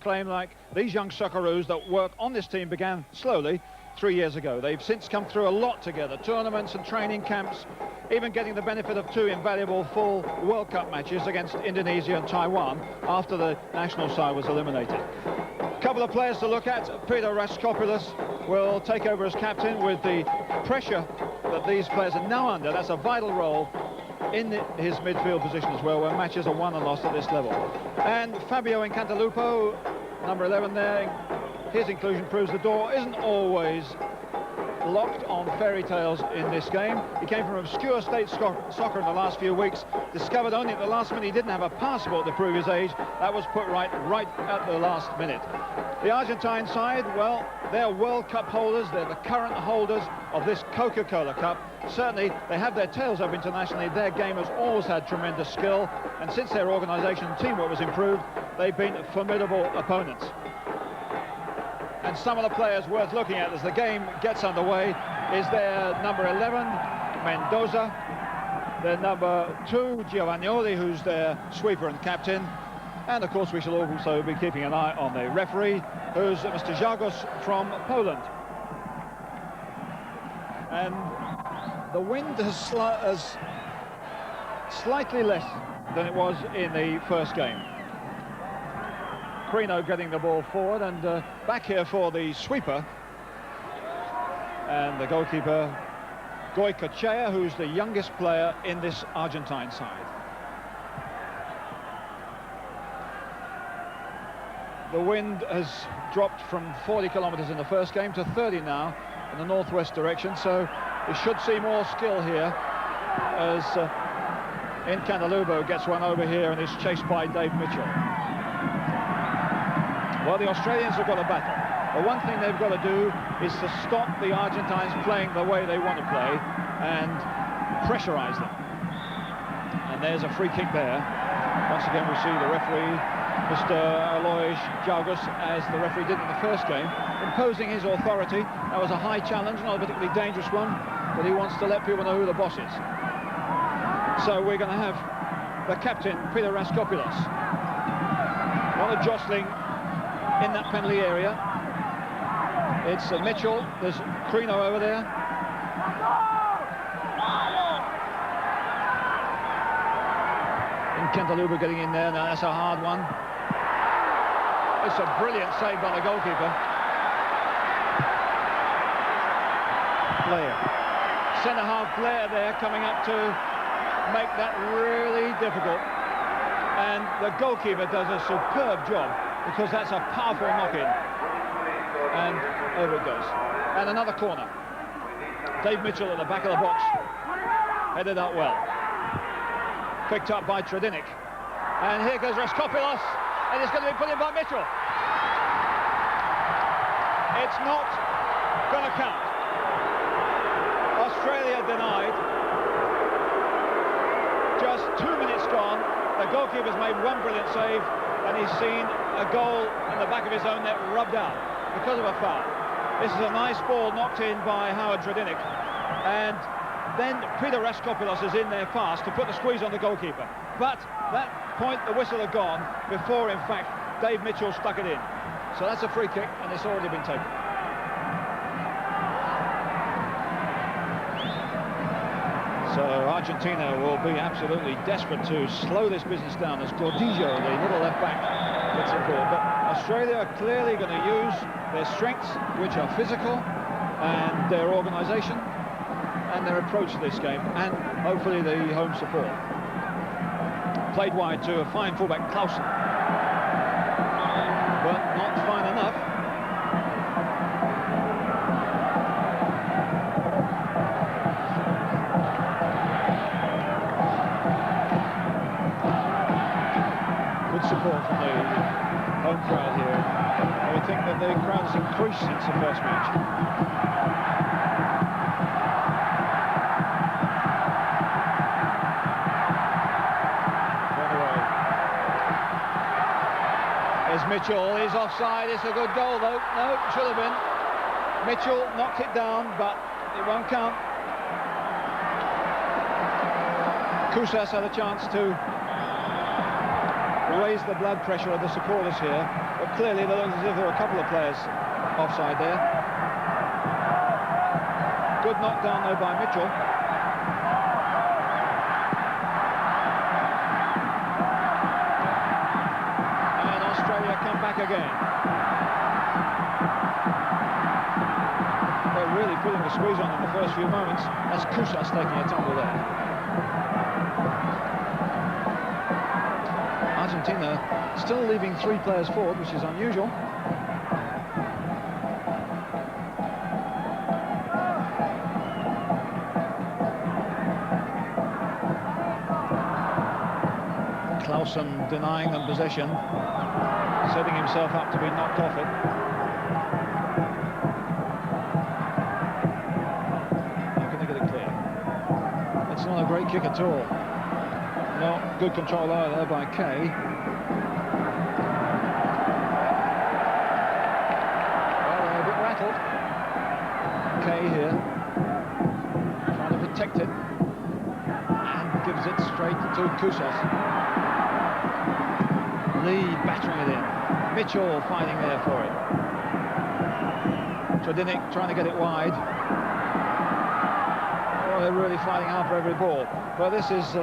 claim like these young Socceroos that work on this team began slowly 3 years ago. They've since come through a lot together, tournaments and training camps, even getting the benefit of 2 invaluable full World Cup matches against Indonesia and Taiwan after the national side was eliminated. A couple of players to look at. Peter Raskopoulos will take over as captain with the pressure that these players are now under. That's a vital role in his midfield position as well, where matches are won and lost at this level. And Fabio Incantalupo, number 11 there, his inclusion proves the door isn't always locked on fairy tales in this game. He came from obscure state soccer in the last few weeks, discovered only at the last minute he didn't have a passport to prove his age. That was put right at the last minute. The Argentine side, well, they're World Cup holders. They're the current holders of this Coca-Cola Cup. Certainly, they have their tails up internationally. Their game has always had tremendous skill, and since their organisation and teamwork was improved, they've been formidable opponents. And some of the players worth looking at as the game gets underway is their number 11, Mendoza, their number 2, Giovannioli, who's their sweeper and captain. And of course we shall also be keeping an eye on the referee, who's Mr. Jagos from Poland. And the wind has slightly less than it was in the first game. Crino getting the ball forward, and back here for the sweeper. And the goalkeeper, Goycochea, who's the youngest player in this Argentine side. The wind has dropped from 40 kilometers in the first game to 30 now in the northwest direction, so we should see more skill here as Incantalupo gets one over here and is chased by Dave Mitchell. Well, the Australians have got a battle. The one thing they've got to do is to stop the Argentines playing the way they want to play and pressurize them. And there's a free kick there. Once again, we see the referee, Mr. Alois Jagos, as the referee did in the first game, imposing his authority. That was a high challenge, not a particularly dangerous one, but he wants to let people know who the boss is. So we're going to have the captain, Peter Raskopoulos. Not a jostling in that penalty area. It's Mitchell, there's Crino over there. Incantalupo getting in there, now that's a hard one. It's a brilliant save by the goalkeeper. Blair. Centre-half Blair there coming up to make that really difficult. And the goalkeeper does a superb job, because that's a powerful knock-in. And over it goes. And another corner. Dave Mitchell at the back of the box. Headed up well. Picked up by Tredinic. And here goes Raskopoulos. And it's going to be put in by Mitchell. It's not going to count. Australia denied. Just 2 minutes gone. The goalkeeper's made one brilliant save, and he's seen a goal in the back of his own net rubbed out because of a foul. This is a nice ball knocked in by Howard Tredinic, and then Peter Raskopoulos is in there fast to put the squeeze on the goalkeeper. But that point, the whistle had gone before, in fact, Dave Mitchell stuck it in. So that's a free kick, and it's already been taken. So Argentina will be absolutely desperate to slow this business down as Gordillo, the little left back, gets it forward. But Australia are clearly going to use their strengths, which are physical, and their organisation, and their approach to this game, and hopefully the home support. Played wide to a fine fullback, Clausen. But not fine enough. Support from the home crowd here. I would think that the crowd has increased since the first match. Run away. There's Mitchell, he's offside, it's a good goal though. No, should have been. Mitchell knocked it down, but it won't count. Kusas had a chance to raised the blood pressure of the supporters here, but clearly there looks as if there were a couple of players offside there. Good knockdown though by Mitchell. And Australia come back again. They're really putting the squeeze on in the first few moments. That's Kusas taking a tumble there. Argentina still leaving 3 players forward, which is unusual. Clausen denying them possession, setting himself up to be knocked off it. How can they get it clear? It's not a great kick at all. No, good control either by Kay. Well, they're a bit rattled. Kay here, trying to protect it, and gives it straight to Kusas. Lee battering it in. Mitchell fighting there for it. Tradinik trying to get it wide. Oh, they're really fighting out for every ball. But this is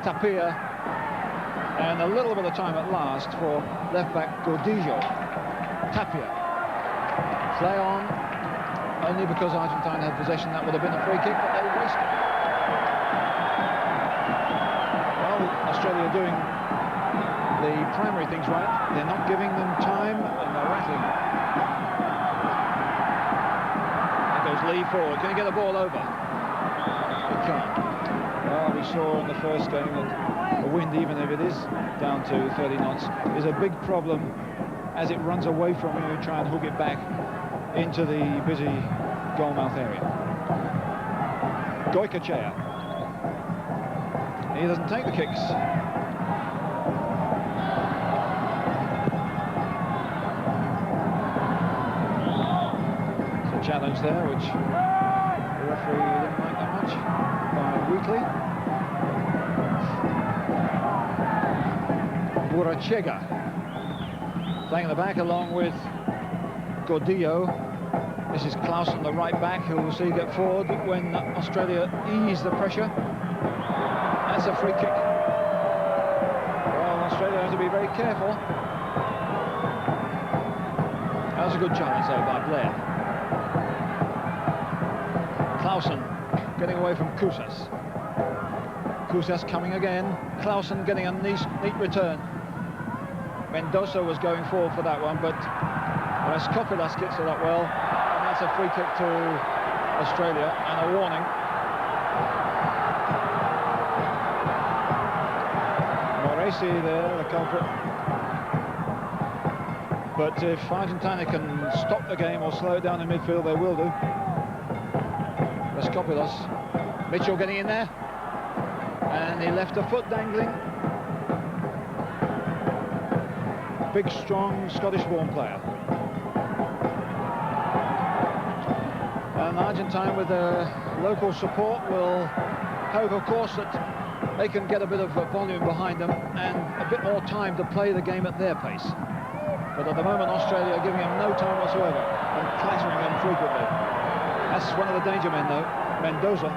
Tapia, and a little bit of time at last for left-back Gordillo. Tapia. Play on. Only because Argentina had possession, that would have been a free kick, but they wasted it. Well, Australia are doing the primary things right. They're not giving them time, and they're rattling. There goes Lee forward. Can he get the ball over? He can't. Well, we saw in the first game that the wind, even if it is down to 30 knots, is a big problem as it runs away from you. Try and hook it back into the busy goalmouth area. Goikachea. He doesn't take the kicks. Challenge there, which the referee didn't like that much, by Wheatley. Burachega playing in the back along with Gordillo. This is Clausen, the right back, who will see get forward when Australia ease the pressure. That's a free kick. Well, Australia have to be very careful. That was a good challenge though by Blair. Clausen getting away from Kusas. Kusas coming again. Clausen getting a neat return. Mendoza was going forward for that one, but Raskopilas gets it up well, and that's a free kick to Australia and a warning. Moresi there, the culprit. But if Argentina can stop the game or slow it down in midfield, they will do. Raskopilas. Mitchell getting in there, and he left a foot dangling. Big, strong, Scottish-born player. And Argentina, with their local support, will hope, of course, that they can get a bit of volume behind them and a bit more time to play the game at their pace. But at the moment, Australia are giving them no time whatsoever and clattering them frequently. That's one of the danger men, though, Mendoza.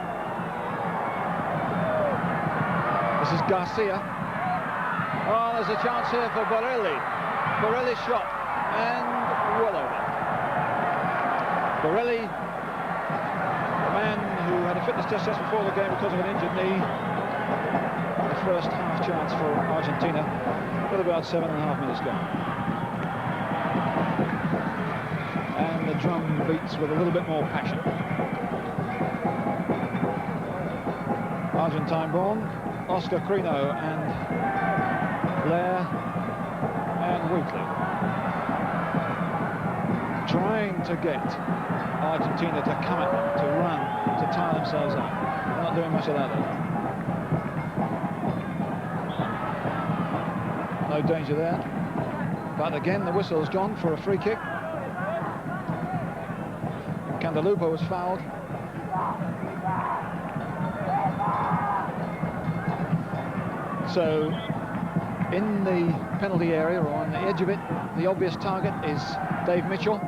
This is Garcia. Oh, there's a chance here for Borelli. Borelli's shot, and well over. Borelli, the man who had a fitness test just before the game because of an injured knee. The first half chance for Argentina, with about 7.5 minutes gone. And the drum beats with a little bit more passion. Argentine-born, Oscar Crino and Blair and Wheatley. Trying to get Argentina to come at them, to run, to tire themselves out. They're not doing much of that though. No danger there. But again, the whistle has gone for a free kick. Candalupo was fouled. So, in the penalty area or on the edge of it. The obvious target is Dave Mitchell,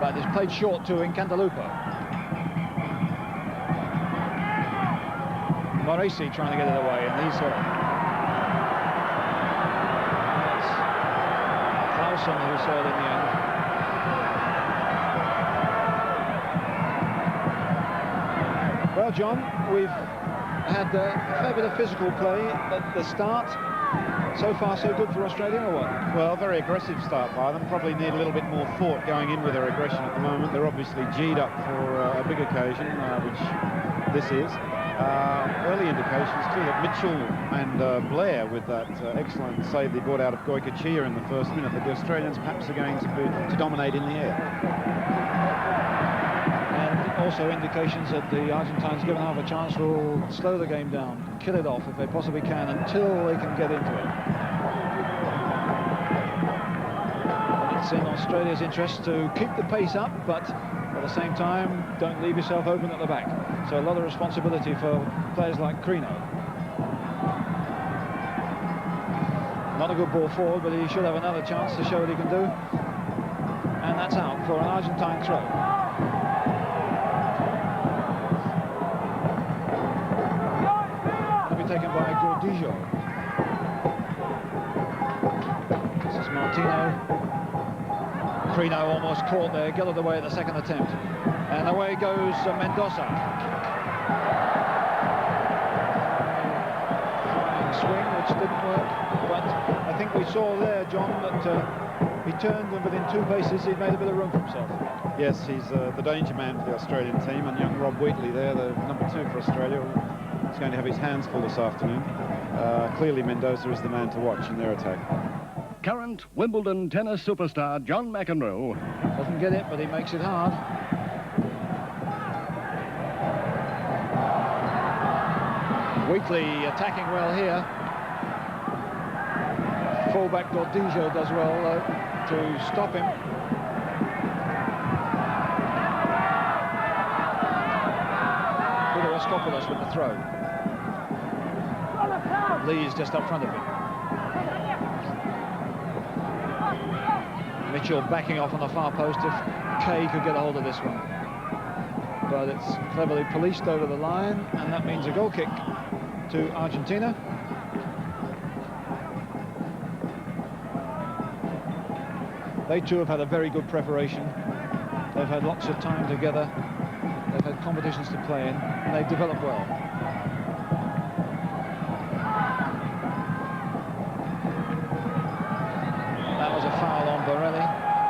but it's played short to Incantalupo. Moresi trying to get it away, and he's hurt. Clausen who's hurt in the end. Well, John, we've had a fair bit of physical play at the start. So far, so good for Australia, or what? Well, very aggressive start by them. Probably need a little bit more thought going in with their aggression at the moment. They're obviously G'd up for a big occasion, which this is. Early indications too that Mitchell and Blair, with that excellent save they brought out of Goikachia in the first minute, that the Australians perhaps are going to dominate in the air. Also indications that the Argentines, given half a chance, will slow the game down, kill it off if they possibly can, until they can get into it. And it's in Australia's interest to keep the pace up, but at the same time, don't leave yourself open at the back. So a lot of responsibility for players like Crino. Not a good ball forward, but he should have another chance to show what he can do. And that's out for an Argentine throw. Taken by Gordillo. This is Martino. Crino almost caught there, got it away at the second attempt. And away goes Mendoza. Flying swing, which didn't work. But I think we saw there, John, that he turned and within 2 paces he'd made a bit of room for himself. Yes, he's the danger man for the Australian team, and young Rob Wheatley there, the number 2 for Australia, is going to have his hands full this afternoon. Clearly Mendoza is the man to watch in their attack. Current Wimbledon tennis superstar John McEnroe doesn't get it, but he makes it hard. Wheatley attacking well here. Fullback Gordillo does well to stop him. With the throw. Lee's just up front of him. Mitchell backing off on the far post if Kay could get a hold of this one. But it's cleverly policed over the line, and that means a goal kick to Argentina. They too have had a very good preparation. They've had lots of time together. They've had competitions to play in, and they've developed well. That was a foul on Borelli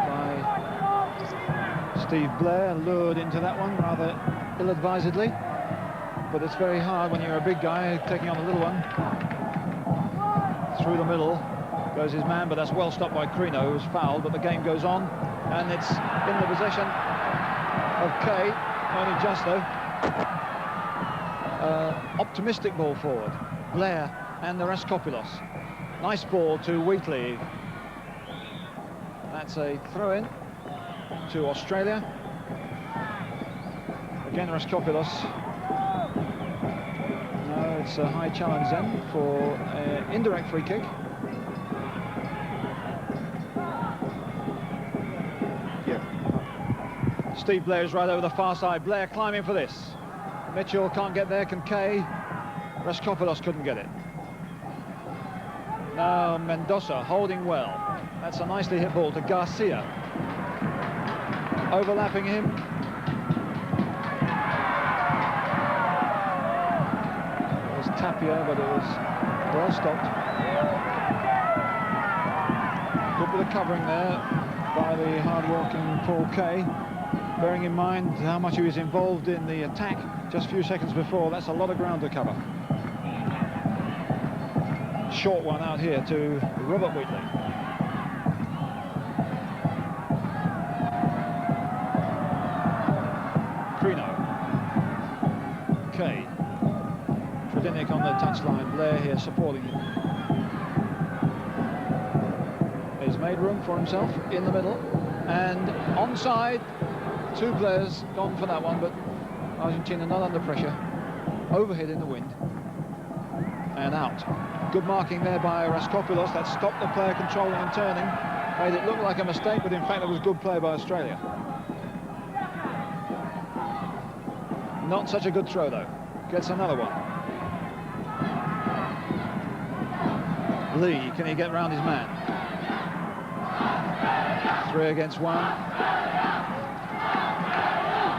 by Steve Blair, lured into that one rather ill-advisedly. But it's very hard when you're a big guy taking on a little one. Through the middle goes his man, but that's well stopped by Crino, who's fouled, but the game goes on, and it's in the possession of Kay. Only just though. Optimistic ball forward. Blair and the Raskopoulos. Nice ball to Wheatley. That's a throw-in to Australia. Again, Raskopoulos. No, it's a high challenge then for an indirect free kick. Steve Blair is right over the far side. Blair climbing for this. Mitchell can't get there, can Kay. Raskopoulos couldn't get it. Now Mendoza holding well. That's a nicely hit ball to Garcia. Overlapping him. It was Tapia, but it was well stopped. Good bit of covering there by the hard-working Paul Kay. Bearing in mind how much he was involved in the attack just a few seconds before, that's a lot of ground to cover. Short one out here to Robert Wheatley. Crino. Kay. Tredinnick on the touchline. Blair here supporting him. He's made room for himself in the middle. And onside. 2 players gone for that one, but Argentina not under pressure. Overhit in the wind. And out. Good marking there by Raskopoulos. That stopped the player controlling and turning. Made it look like a mistake, but in fact it was good play by Australia. Not such a good throw, though. Gets another one. Lee, can he get round his man? 3 against 1.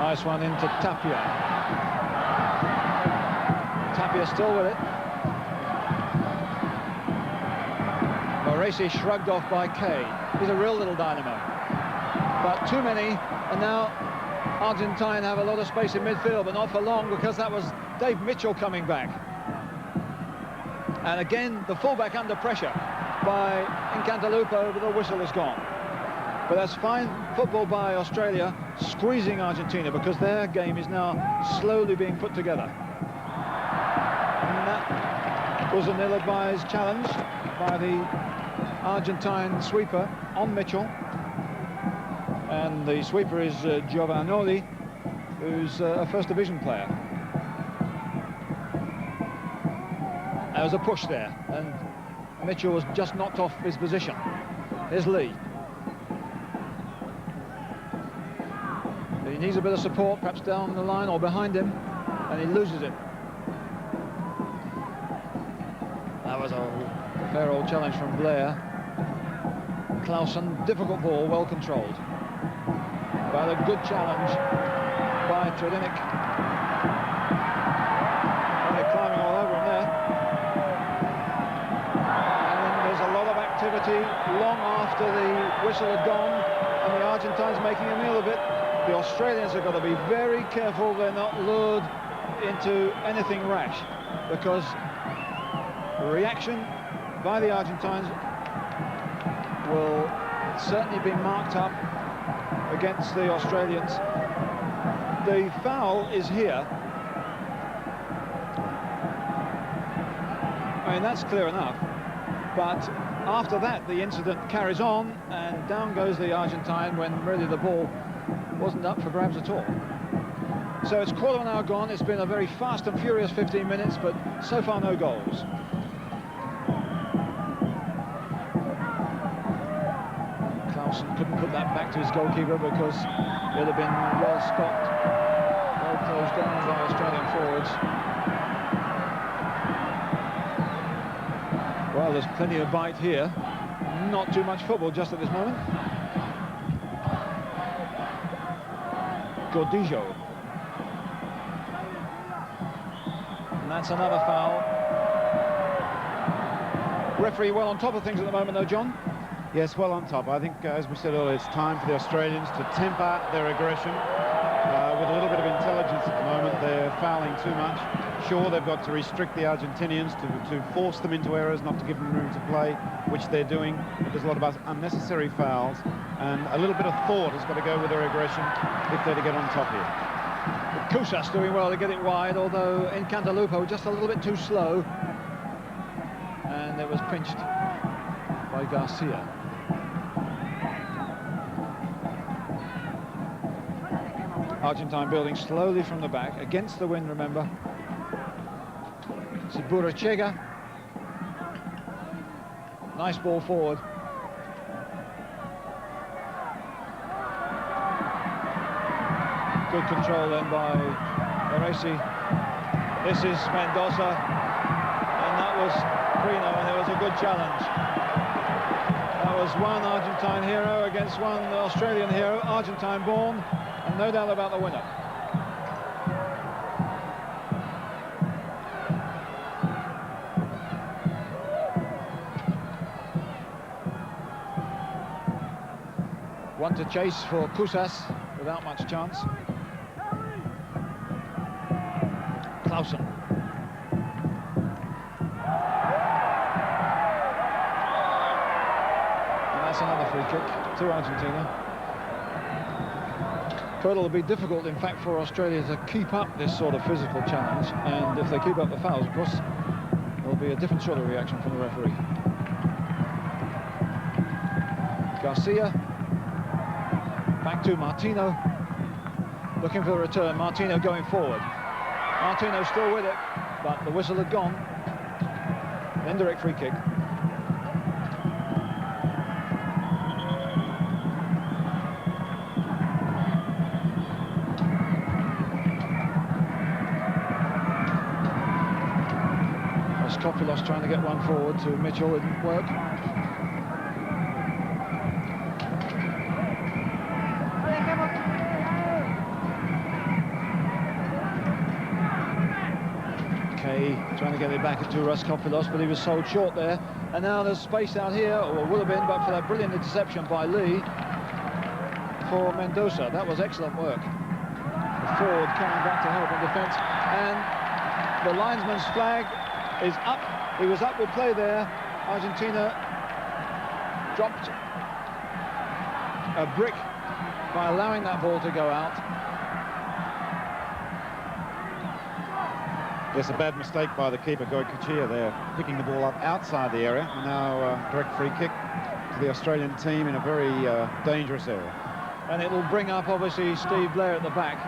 Nice one into Tapia. Tapia still with it. Moresi shrugged off by Kay. He's a real little dynamo. But too many, and now Argentine have a lot of space in midfield, but not for long, because that was Dave Mitchell coming back. And again, the fullback under pressure by Encantalupo, but the whistle is gone. But that's fine football by Australia, squeezing Argentina, because their game is now slowly being put together. And that was an ill-advised challenge by the Argentine sweeper on Mitchell. And the sweeper is Giovanoli, who's a first division player. There was a push there, and Mitchell was just knocked off his position. Here's Lee. He needs a bit of support, perhaps down the line or behind him, and he loses it. That was a fair old challenge from Blair. Clausen, difficult ball, well controlled. But a good challenge by Tredinik. They're climbing all over him there. And there's a lot of activity long after the whistle had gone, and the Argentines making a meal of it. The Australians have got to be very careful they're not lured into anything rash, because the reaction by the Argentines will certainly be marked up against the Australians. The foul is here. I mean, that's clear enough. But after that, the incident carries on, and down goes the Argentine when really the ball wasn't up for grabs at all. So it's quarter of an hour gone. It's been a very fast and furious 15 minutes, but so far no goals. Couldn't put that back to his goalkeeper, because it would have been well stopped, well closed down by Australian forwards. Well, there's plenty of bite here. Not too much football just at this moment. Gordillo. And that's another foul. Referee well on top of things at the moment, though, John. Yes, well on top. I think, as we said earlier, it's time for the Australians to temper their aggression with a little bit of intelligence at the moment. They're fouling too much. Sure, they've got to restrict the Argentinians to force them into errors, not to give them room to play, which they're doing. But there's a lot of unnecessary fouls, and a little bit of thought has got to go with their aggression if they're to get on top here. Kusas doing well to get it wide, although Encantalupo just a little bit too slow. And it was pinched by Garcia. Argentine building slowly from the back, against the wind, remember. It's Burachega. Nice ball forward. Good control then by Moresi. This is Mendoza, and that was Prino, and it was a good challenge. That was one Argentine hero against one Australian hero, Argentine born, and no doubt about the winner. One to chase for Kusas, without much chance. Clausen. And that's another free kick to Argentina. But it'll be difficult, in fact, for Australia to keep up this sort of physical challenge, and if they keep up the fouls, of course, there'll be a different sort of reaction from the referee. Garcia. Back to Martino, looking for the return. Martino going forward. Martino still with it, but the whistle had gone. An indirect free kick. Kopulos trying to get one forward to Mitchell, it didn't work. Kay trying to get it back to Kopulos, but he was sold short there. And now there's space out here, or will have been, but for that brilliant interception by Lee for Mendoza. That was excellent work. The forward coming back to help in defence, and the linesman's flag is up. He was up with play there. Argentina dropped a brick by allowing that ball to go out. Yes, a bad mistake by the keeper, Goycochea there, picking the ball up outside the area. Now direct free kick to the Australian team in a very dangerous area. And it will bring up, obviously, Steve Blair at the back.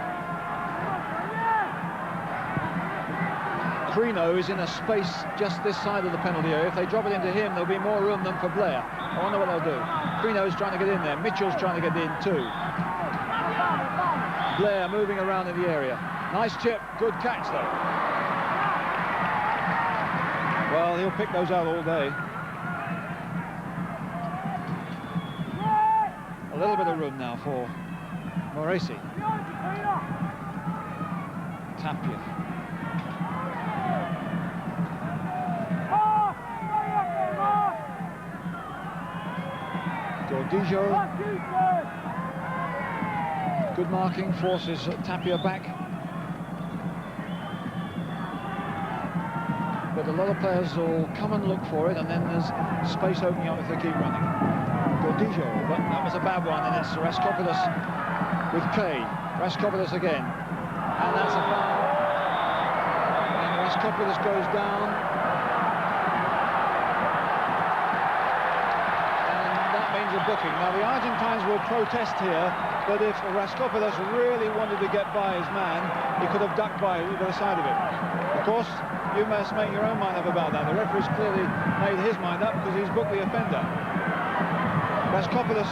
Crino is in a space just this side of the penalty area. If they drop it into him, there'll be more room than for Blair. I wonder what they'll do. Crino's trying to get in there. Mitchell's trying to get in too. Blair moving around in the area. Nice chip, good catch though. Well, he'll pick those out all day. A little bit of room now for Moresi. Tapia. Gordillo. Good marking, forces Tapia back. But a lot of players will come and look for it, and then there's space opening up if they keep running. Gordillo, but that was a bad one, and it's Raskopoulos with Kay. Raskopoulos again, and that's a foul. And Raskopoulos goes down. A booking. Now the Argentines will protest here, but if Raskopoulos really wanted to get by his man, he could have ducked by either side of him. Of course, you must make your own mind up about that. The referee's clearly made his mind up because he's booked the offender. Raskopoulos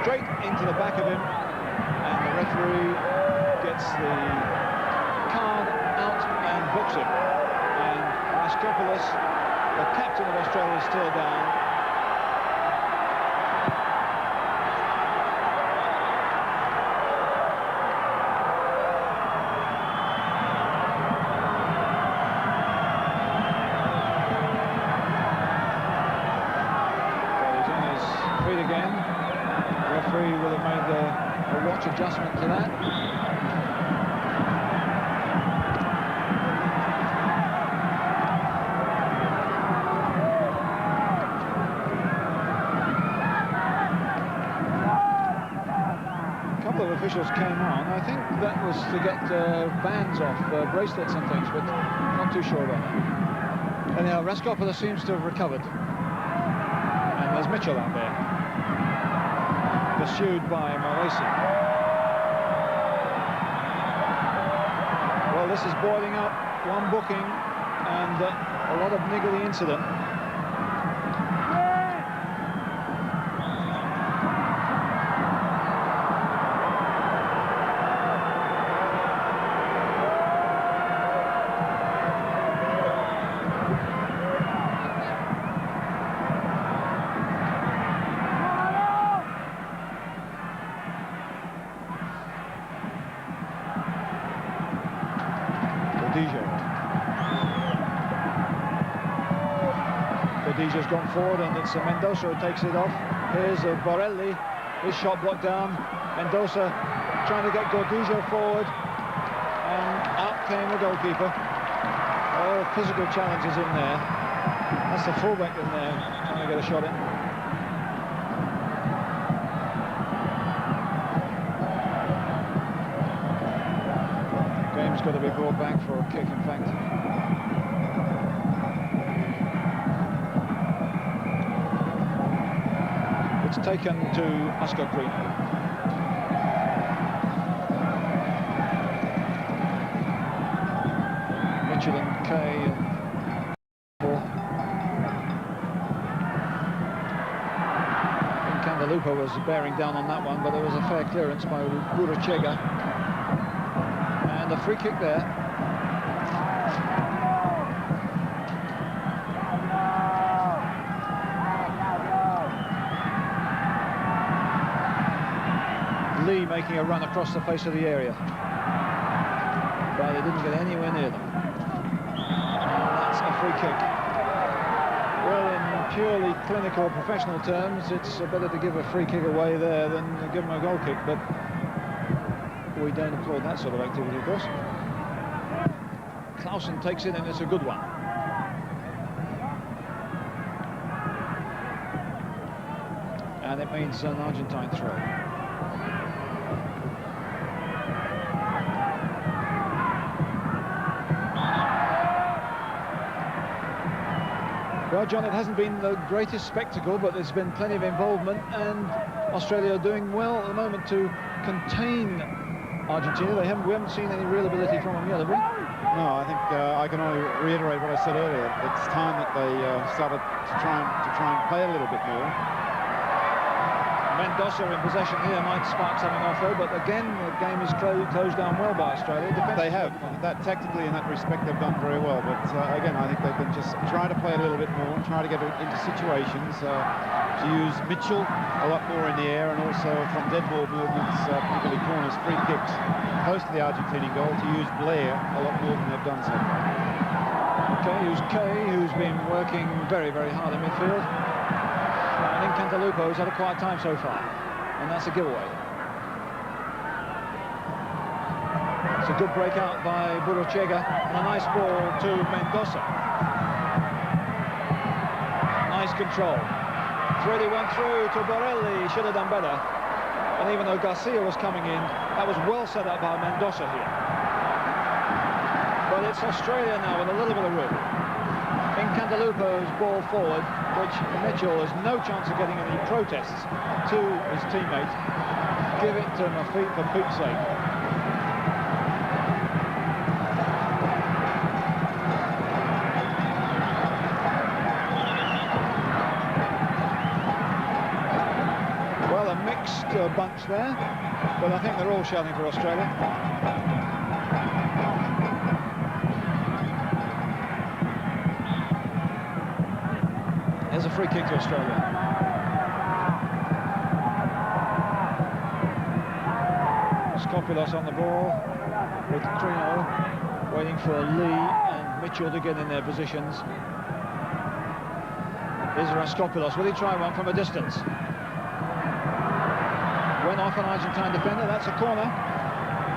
straight into the back of him, and the referee gets the card out and books him. And Raskopoulos, the captain of Australia, is still down. Will have made a watch adjustment to that. A couple of officials came on. I think that was to get bands off, bracelets and things, but not too sure about that. Anyhow, Raskopoulos seems to have recovered. And there's Mitchell out there, pursued by Moresi. Well, this is boiling up, one booking and a lot of niggly incident. Gordillo's gone forward, and it's Mendoza who takes it off. Here's Borelli, his shot blocked down. Mendoza trying to get Gordillo forward, and out came the goalkeeper. Oh, physical challenges in there. That's the fullback in there trying to get a shot in. Game's got to be brought back for a kick, in fact. Taken to Muscat Green. Mitchell and Kay Cantalupo was bearing down on that one, but there was a fair clearance by Burachega. And a free kick there. Lee making a run across the face of the area, but he didn't get anywhere near them. And that's a free kick. Well, in purely clinical professional terms, it's better to give a free kick away there than give them a goal kick, but we don't applaud that sort of activity, of course. Clausen takes it, and it's a good one. And it means an Argentine throw. Well, John, it hasn't been the greatest spectacle, but there's been plenty of involvement, and Australia are doing well at the moment to contain Argentina. We haven't seen any real ability from them yet, have we? No, I think I can only reiterate what I said earlier. It's time that they started to try and play a little bit more. Mendoza in possession here might spark something off though, but again the game is closed down well by Australia. They have. That tactically in that respect they've done very well, but again I think they can just try to play a little bit more, try to get into situations, to use Mitchell a lot more in the air, and also from dead ball movements, particularly corners, free kicks close to the Argentinian goal, to use Blair a lot more than they've done so far. Okay, use Kay, who's been working very, very hard in midfield. I think Cantalupo's had a quiet time so far, and that's a giveaway. It's a good breakout by Burachega, and a nice ball to Mendoza. Nice control. Thready went through to Borelli, should have done better. And even though Garcia was coming in, that was well set up by Mendoza here. But it's Australia now with a little bit of room. In Cantalupo's ball forward, which Mitchell has no chance of getting any protests to his teammate. Give it to Mafi for Pete's sake. Well, a mixed bunch there, but I think they're all shouting for Australia. There's a free kick to Australia. Skopulos on the ball with Trino waiting for Lee and Mitchell to get in their positions. Here's Raskopulos. Will he try one from a distance? Went off an Argentine defender. That's a corner.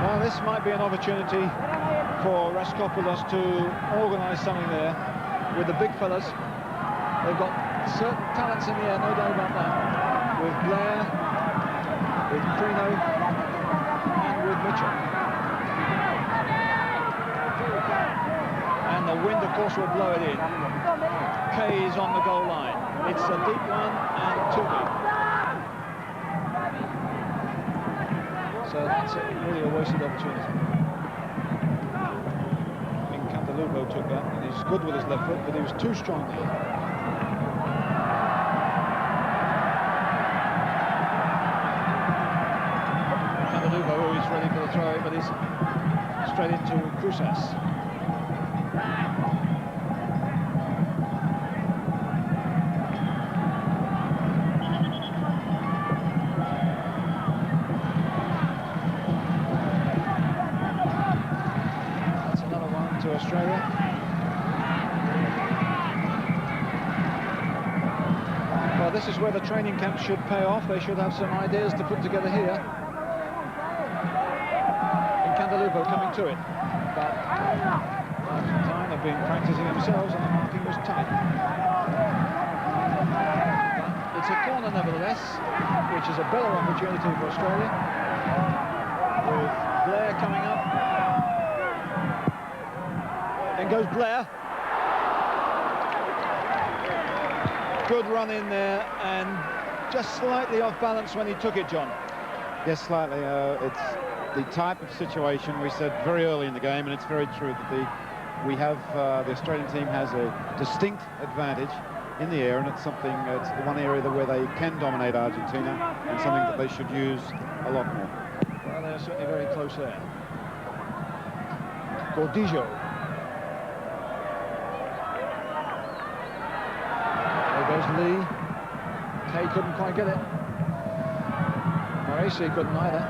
Well, this might be an opportunity for Raskopulos to organise something there with the big fellas. They've got certain talents in the air, no doubt about that. With Blair, with Trino, and with Mitchell. And the wind, of course, will blow it in. Kay is on the goal line. It's a deep one and too deep. So that's really a wasted opportunity. I think Cantalupo took that, and he's good with his left foot, but he was too strong there. Is ready for the throw, but he's straight into Cruzas. That's another one to Australia. Well, this is where the training camp should pay off. They should have some ideas to put together here. Cantalupo coming to it, but Argentine have been practicing themselves and the marking was tight. But it's a corner nevertheless, which is a better opportunity for Australia. With Blair coming up. In goes Blair. Good run in there, and just slightly off balance when he took it, John. Yes, slightly. It's the type of situation we said very early in the game, and it's very true that the Australian team has a distinct advantage in the air, and it's something, it's the one area where they can dominate Argentina, and something that they should use a lot more. Well, they're certainly very close there. Gordillo. There goes Lee. Kay couldn't quite get it. Moracy couldn't either.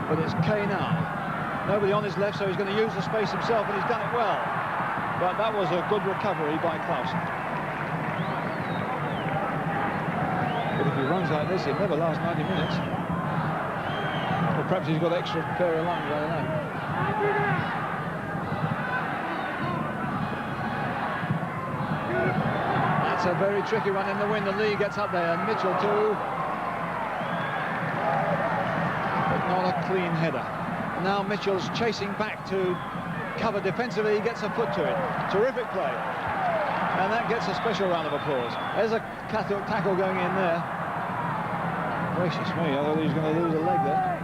But it's Kay now. Nobody on his left, so he's going to use the space himself, and he's done it well. But that was a good recovery by Clausen. But if he runs like this, he'll never last 90 minutes. Or perhaps he's got extra pair of lungs, I don't know. That's a very tricky one in the wind, and Lee gets up there, and Mitchell too. But not a clean header. And now Mitchell's chasing back to cover defensively, he gets a foot to it. Terrific play. And that gets a special round of applause. There's a tackle going in there. Gracious me, I thought he was going to lose a leg there.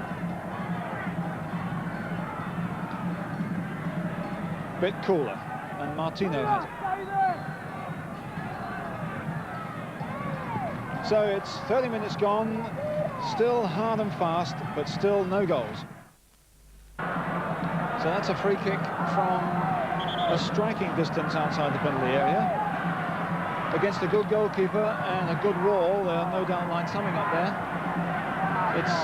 Bit cooler, and Martino has it. So it's 30 minutes gone, still hard and fast, but still no goals. So that's a free kick from a striking distance outside the penalty area. Against a good goalkeeper and a good wall, no doubt line summing up there. It's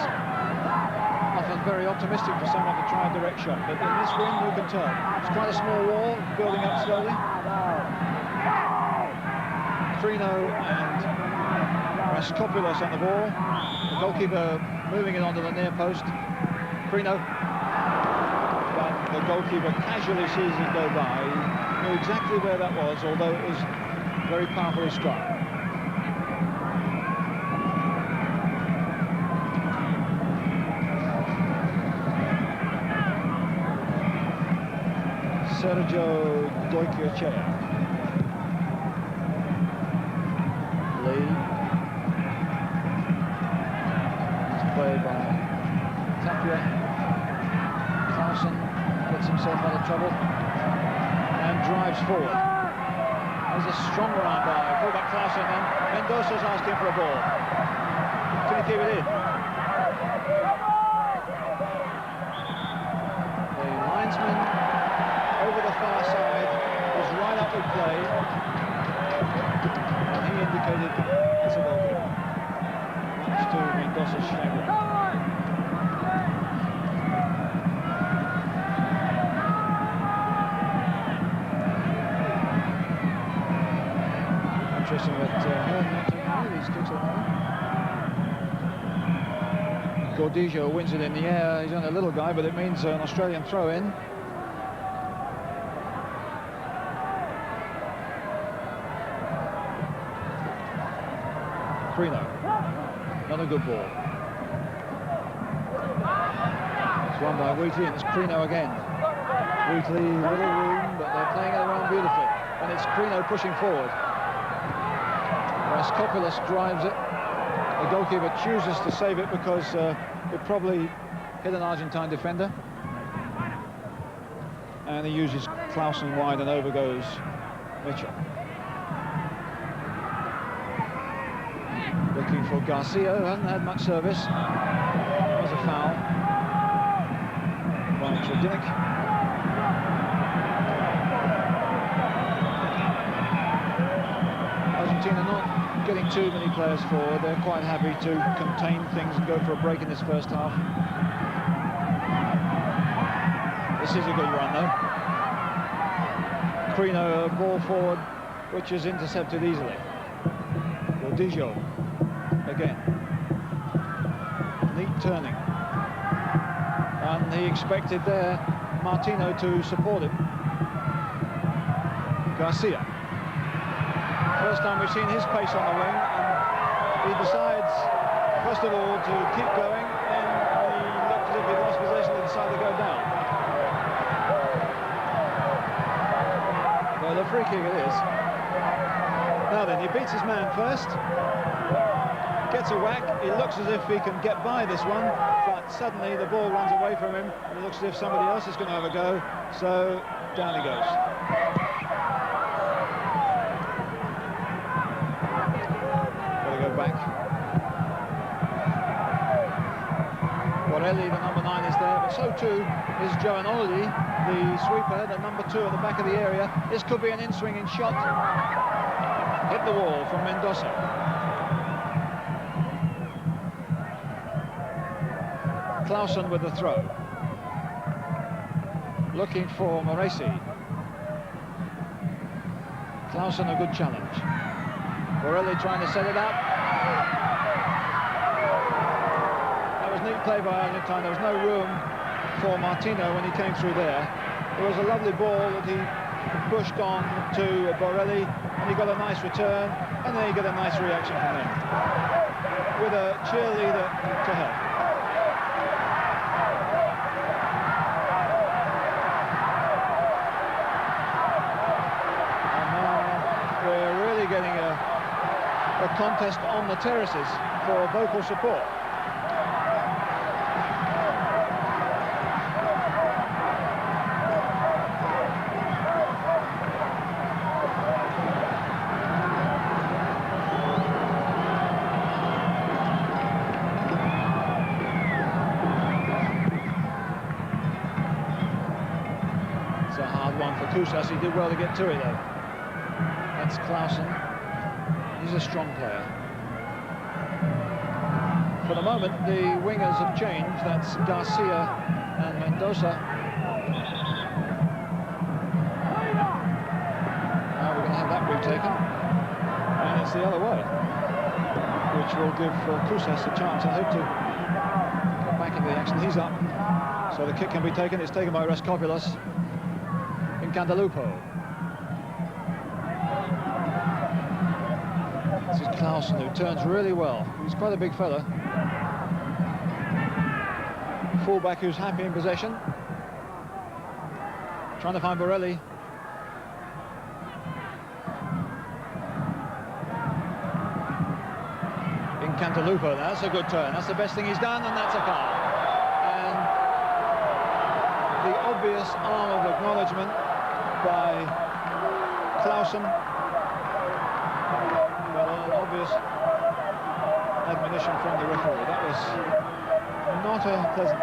often very optimistic for someone to try a direct shot, but in this wind we can tell. It's quite a small wall, building up slowly. Crino and Raskopoulos on the ball. The goalkeeper moving it onto the near post. Crino. But the goalkeeper casually sees it go by. He knew exactly where that was, although it was very powerfully struck. Sergio Goycoechea. Lee. It's played by Tapia. Clausen gets himself out of trouble and drives forward. There's a strong run by fullback Clausen, and Mendoza's asking for a ball. Can he keep it in? The linesman over the far side was right up with play, and he indicated it's a goal. Much to Mendoza's chagrin. Interesting that these kicks at the moment. Gordillo wins it in the air. He's only a little guy, but it means an Australian throw-in. Crino, another good ball. It's won by Wheatley, and it's Crino again. Wheatley, little room, but they're playing it around beautifully. And it's Crino pushing forward. Raskopoulos drives it. The goalkeeper chooses to save it because it probably hit an Argentine defender. And he uses Clausen wide, and over goes Mitchell. Looking for Garcia, who hasn't had much service. That was a foul by Tredinik. Argentina not getting too many players forward. They're quite happy to contain things and go for a break in this first half. This is a good run, though. Crino, ball forward, which is intercepted easily. Gordillo again. Neat turning. And he expected there Martino to support him. Garcia. First time we've seen his pace on the wing, and he decides, first of all, to keep going, and he looked as if he lost possession and decided to go down. Well, the free kick it is. Now then, he beats his man first, gets a whack, he looks as if he can get by this one, but suddenly the ball runs away from him, and it looks as if somebody else is going to have a go, so down he goes. Borelli, the number 9, is there, but so too is Giovanoli, the sweeper, the number 2 at the back of the area. This could be an in-swinging shot. Hit the wall from Mendoza. Clausen with the throw. Looking for Moresi. Clausen, a good challenge. Borelli trying to set it up. That was neat play by Argentina. There was no room for Martino when he came through there. It was a lovely ball that he pushed on to Borelli, and he got a nice return, and then he got a nice reaction from him with a cheerleader to help. Getting a contest on the terraces for vocal support. It's a hard one for Kusas. He did well to get to it though. That's Clausen. He's a strong player. For the moment, the wingers have changed. That's Garcia and Mendoza. Now we're going to have that retaken. And it's the other way, which will give Kusas a chance, I hope, to get back into the action. He's up, so the kick can be taken. It's taken by Raskopoulos in Cantalupo. This is Clausen, who turns really well. He's quite a big fella. Fullback who's happy in possession. Trying to find Borelli. In Cantalupo, that's a good turn. That's the best thing he's done, and that's a foul. And the obvious arm of acknowledgement by Clausen. Obvious admonition from the referee. That was not a pleasant.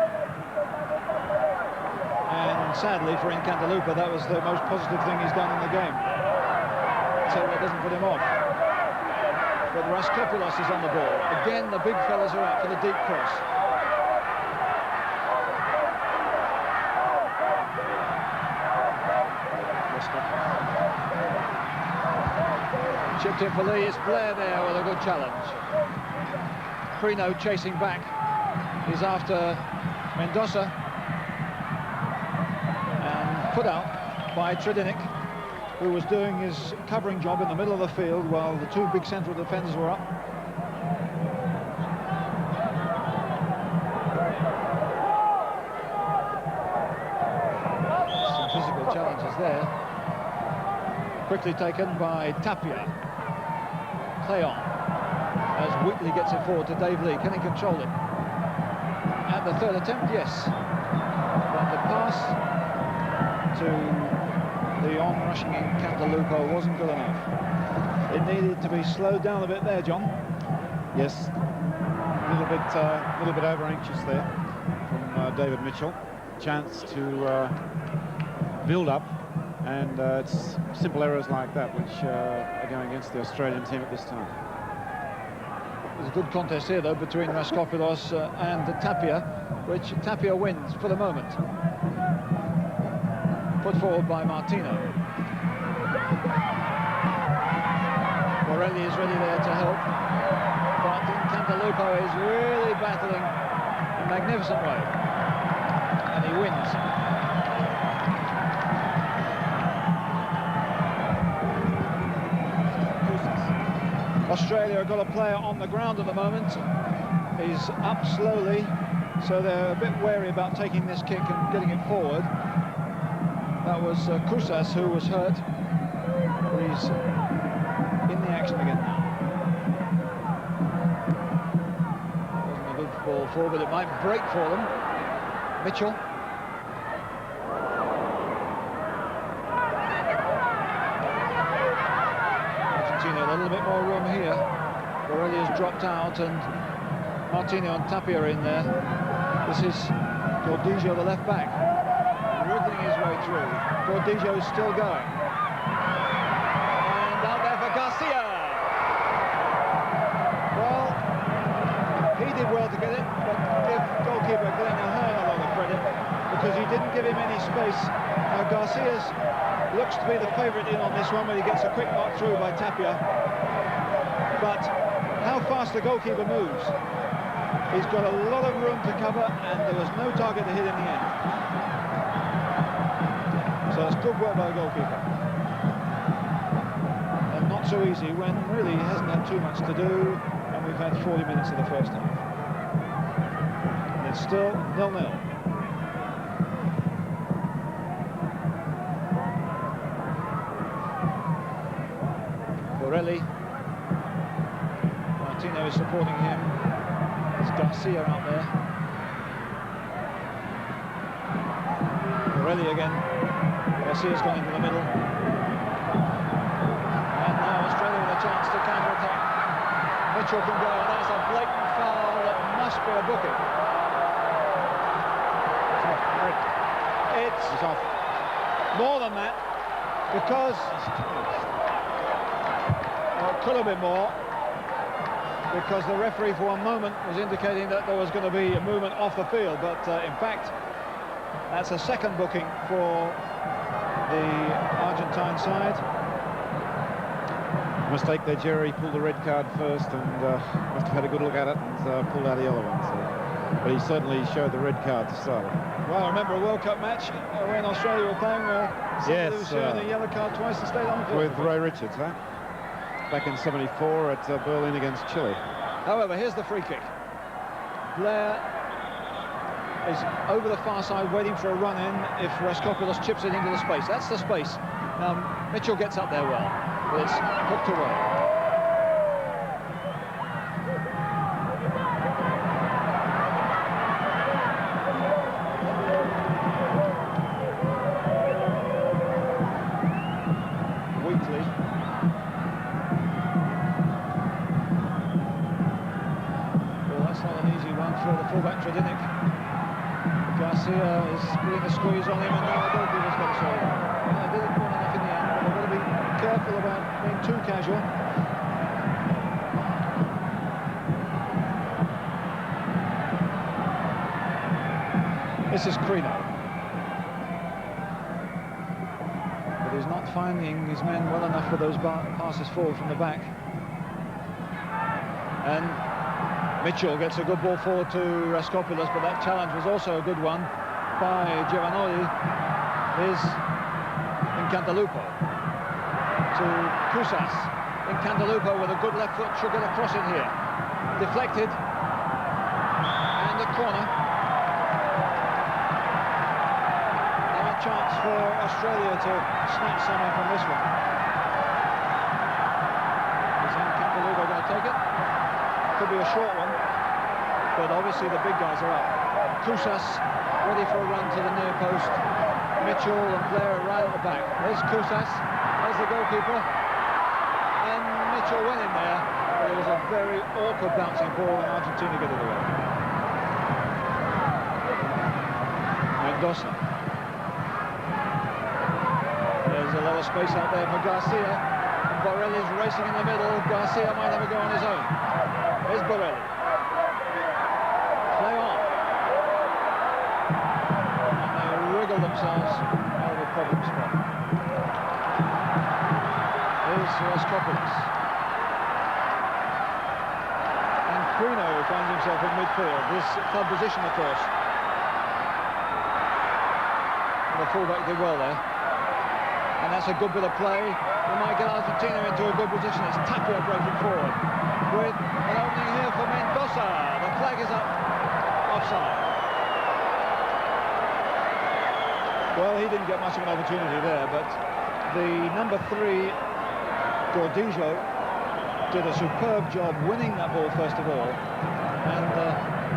And sadly for Cantalupo, that was the most positive thing he's done in the game. So that doesn't put him off. But Raskopoulos is on the ball. Again, the big fellas are out for the deep cross. Chipped in for Lee. It's Blair there with a good challenge. Prino chasing back. He's after Mendoza. And put out by Tredinic, who was doing his covering job in the middle of the field while the two big central defenders were up. Some physical challenges there. Quickly taken by Tapia. Play on as Wheatley gets it forward to Dave Lee. Can he control it? At the third attempt, yes. But the pass to the on-rushing in Cantalupo wasn't good enough. It needed to be slowed down a bit there, John. Yes, a little bit over-anxious there from David Mitchell. Chance to build up, and it's simple errors like that which are going against the Australian team at this time. There's a good contest here, though, between Raskopoulos and Tapia, which Tapia wins for the moment. Put forward by Martino. Borelli is ready there to help, but Cantalupo is really battling in a magnificent way, and he wins. Australia have got a player on the ground at the moment. He's up slowly, so they're a bit wary about taking this kick and getting it forward. That was Kusas who was hurt. He's in the action again now. Wasn't a good ball forward, but it might break for them. Mitchell. Argentina a little bit more room here. Borelli has dropped out and Martino and Tapia are in there. This is Gordillo, the left back, wriggling his way through. Gordillo is still going. And out there for Garcia. Well, he did well to get it, but give goalkeeper Glenn Ahern a lot of credit because he didn't give him any space. Now Garcia's looks to be the favourite in on this one when he gets a quick knock through by Tapia. But how fast the goalkeeper moves. He's got a lot of room to cover and there was no target to hit in the end. So it's good work by the goalkeeper. And not so easy when really he hasn't had too much to do and we've had 40 minutes of the first half. And it's still 0-0. Borelli. Martino is supporting him. There's Garcia out there. Borelli again. Garcia's gone into the middle. And now Australia with a chance to counter-attack. Mitchell can go, and that's a blatant foul that must be a booking. It's off. More than that, because well, it could have been more, because the referee for one moment was indicating that there was going to be a movement off the field, but in fact that's a second booking for the Argentine side. Mistake there, Jerry. Pulled the red card first and must have had a good look at it and pulled out the yellow one. So. But he certainly showed the red card to start with. Well, I remember a World Cup match when Australia were playing where somebody was showing the yellow card twice and stayed on the field. With Ray Richards, huh? Back in '74 at Berlin against Chile. However, here's the free kick. Blair is over the far side waiting for a run-in if Raskopoulos chips it into the space. That's the space. Mitchell gets up there well, but it's hooked away. Garcia is putting a squeeze on him and now the goalkeeper's got to show him. Well, they didn't put enough in the end, but they've got to be careful about being too casual. This is Crino. But he's not finding his men well enough for those passes forward from the back. And Mitchell gets a good ball forward to Raskopoulos, but that challenge was also a good one by Giovanoli. Is Incantalupo to Cusas. Incantalupo with a good left foot should get a cross in here. Deflected. And a corner. And a chance for Australia to snatch something from this one. Is Incantalupo going to take it? Could be a short one, but obviously the big guys are up. Cusas ready for a run to the near post. Mitchell and Blair are right at the back. There's Cusas, there's the goalkeeper, and Mitchell went in there, but it was a very awkward bouncing ball and Argentina get it away. Mendoza. There's a lot of space out there for Garcia. Borelli's racing in the middle. Garcia might have a go on his own. Here's Borelli. Play on. And they wriggle themselves out of a problem spot. Here's Raskopoulos. And Crino finds himself in midfield. This club position, of course. And the fullback did well there. And that's a good bit of play. We might get Argentina into a good position. It's Tapia breaking forward. With an opening here for Mendoza. The flag is up. Offside. Well, he didn't get much of an opportunity there, but the number 3, Gordillo, did a superb job winning that ball first of all and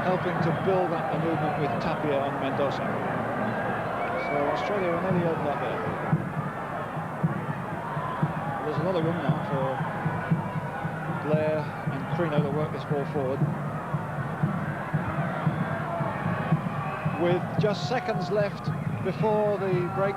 helping to build up the movement with Tapia on Mendoza. So Australia are nearly opened up there. There's a lot of room now for Blair and Crino to work this ball forward. with just seconds left before the break.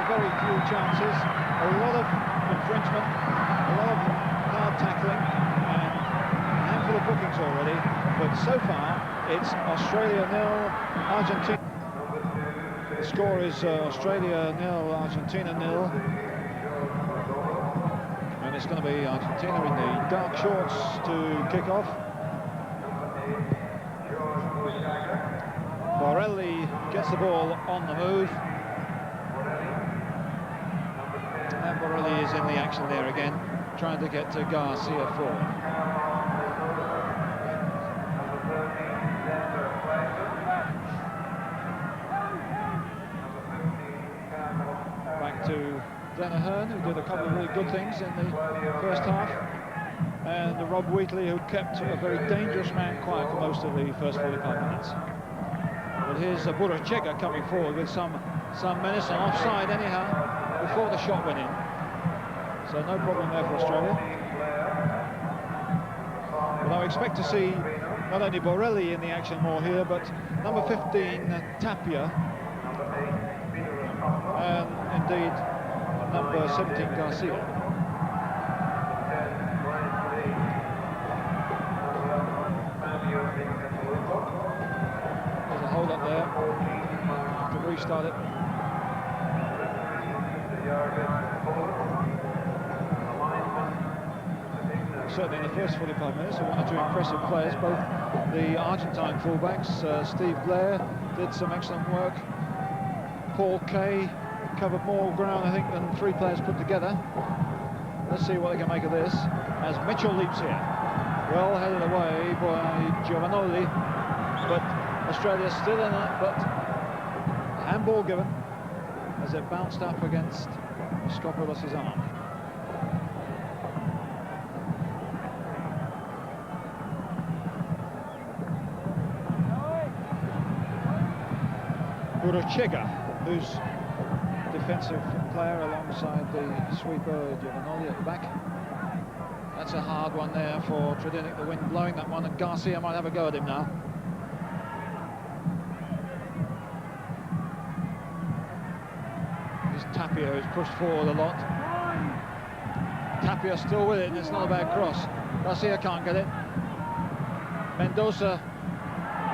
Very few chances, a lot of infringement, a lot of hard tackling, and a handful of bookings already, but so far it's Australia 0, Argentina. The score is Australia 0, Argentina 0, and it's going to be Argentina in the dark shorts to kick off. Borelli gets the ball on the move. Borelli is in the action there again, trying to get to Garcia forward. Back to Denahern, who did a couple of really good things in the first half, and Rob Wheatley, who kept a very dangerous man quiet for most of the first 45 minutes. But here's Burachega coming forward with some menace, and offside anyhow before the shot went in. So no problem there for Australia. But I expect to see not only Borelli in the action more here, but number 15, Tapia, and indeed number 17, Garcia. There's a hold up there to restart it. Certainly in the first 45 minutes, one or two impressive players, both the Argentine fullbacks. Steve Blair did some excellent work. Paul Kay covered more ground, I think, than three players put together. Let's see what they can make of this as Mitchell leaps here. Well headed away by Giovanoli, but Australia's still in it, but handball given as it bounced up against Skopoulos' arm. Burachega, who's defensive player alongside the sweeper Giovanoli at the back. That's a hard one there for Tredinic, the wind blowing that one, and Garcia might have a go at him now. This Tapia who's pushed forward a lot. Tapia still with it, and it's not a bad cross. Garcia can't get it. Mendoza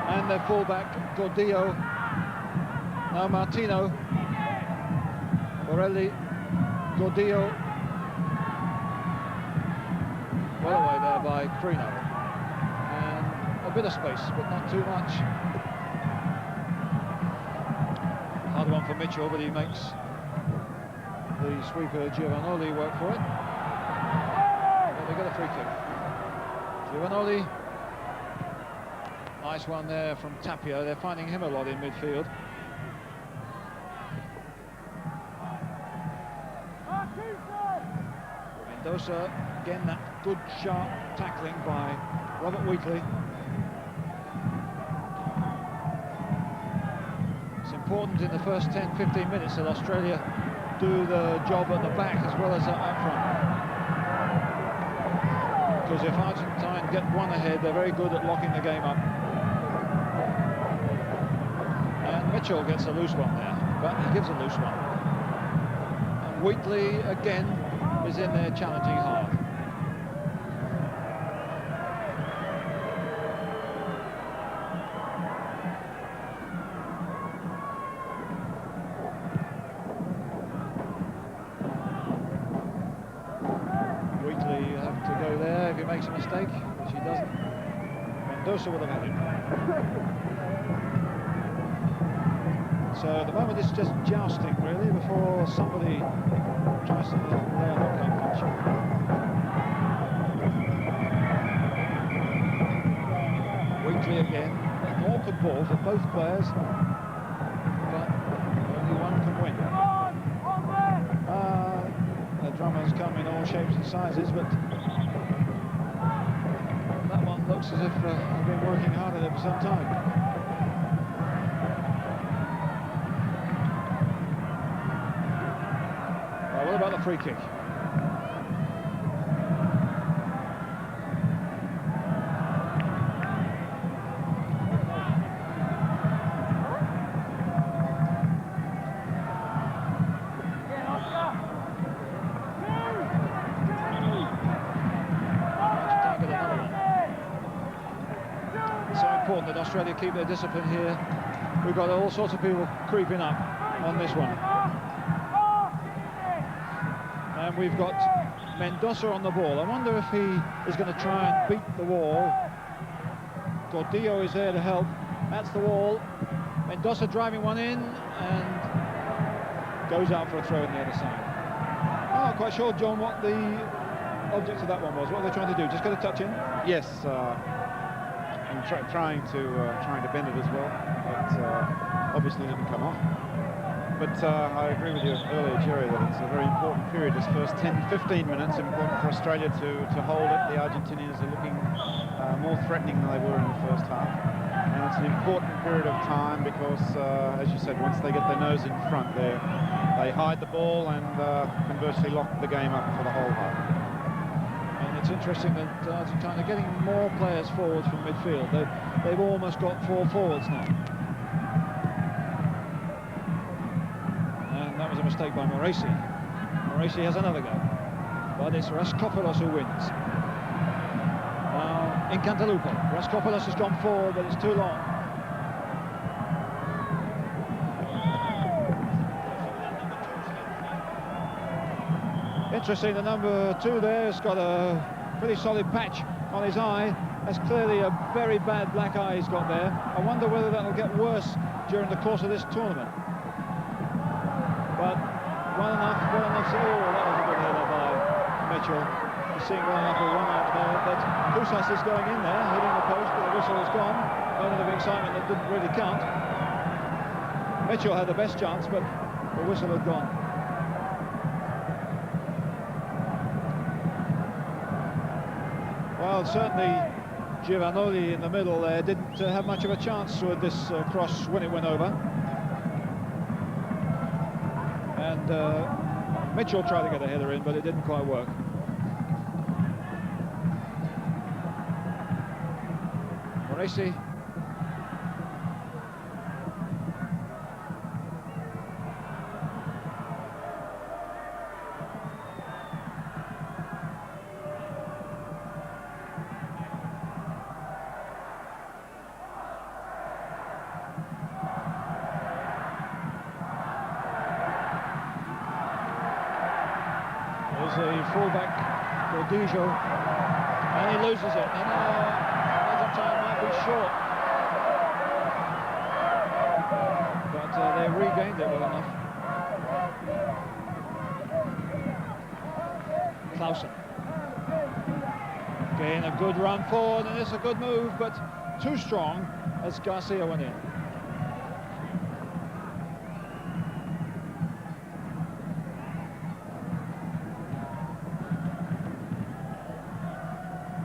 and their fullback Gordillo. Now Martino, Borelli, Gordillo, well away there by Crino, and a bit of space, but not too much. Hard one for Mitchell, but he makes the sweeper Giovanoli work for it. But they got a free kick. Giovanoli, nice one there from Tapia. They're finding him a lot in midfield. Mendoza, again that good sharp tackling by Robert Wheatley. It's important in the first 10-15 minutes that Australia do the job at the back as well as up front. Because if Argentina get one ahead, they're very good at locking the game up. And Mitchell gets a loose one there, but he gives a loose one. And Wheatley again is in there challenging hard. Wheatley will have to go there if he makes a mistake, which he doesn't. Mendoza would have had him. So at the moment it's just jousting really before somebody tries to lay a knockout punch. ball for both players, but only one can win. The drummers come in all shapes and sizes, but that one looks as if they've been working hard at it for some time. What about the free kick? That Australia keep their discipline here. We've got all sorts of people creeping up on this one. And we've got Mendoza on the ball. I wonder if he is going to try and beat the wall. Gordillo is there to help. That's the wall. Mendoza driving one in and goes out for a throw on the other side. I'm not quite sure, John, what the object of that one was. What are they trying to do? Just get a touch in? Yes. And trying to bend it as well, but obviously didn't come off. But I agree with you earlier, Jerry, that it's a very important period. This first 10-15 minutes, important for Australia to hold it. The Argentinians are looking more threatening than they were in the first half, and it's an important period of time because, as you said, once they get their nose in front, they hide the ball and can virtually lock the game up for the whole half. It's interesting that Argentina are getting more players forwards from midfield. They've almost got 4 forwards now. And that was a mistake by Moresi. Moresi has another go. But it's Raskopoulos who wins. Now, in Cantalupo. Raskopoulos has gone forward, but it's too long. Interesting, the number 2 there has got a pretty solid patch on his eye. That's clearly a very bad black eye he's got there. I wonder whether that'll get worse during the course of this tournament. But well enough. Oh, that was a good header by Mitchell. He's seeing well enough a run out there, but Kusas is going in there, hitting the post, but the whistle has gone. Moment of excitement that didn't really count. Mitchell had the best chance, but the whistle had gone. Well, certainly Giovanoli in the middle there didn't have much of a chance with this cross when it went over. And Mitchell tried to get a header in, but it didn't quite work. Moresi. There's a fullback, Gordillo, and he loses it. And Argentina might be short, but they regained it well enough. Clausen. Again, a good run forward, and it's a good move, but too strong as Garcia went in.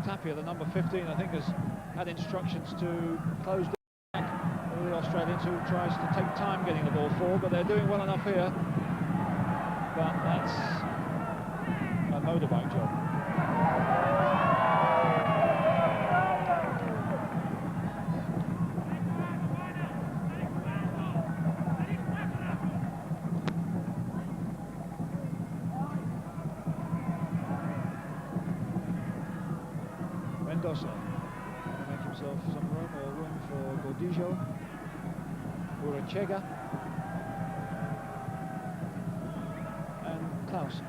Tapia, the number 15, I think, has had instructions to close back the Australians, who tries to take time getting the ball forward, but they're doing well enough here. But that's a motorbike job. Mendoza to make himself some room for Gordillo, Urechega, and Clausen.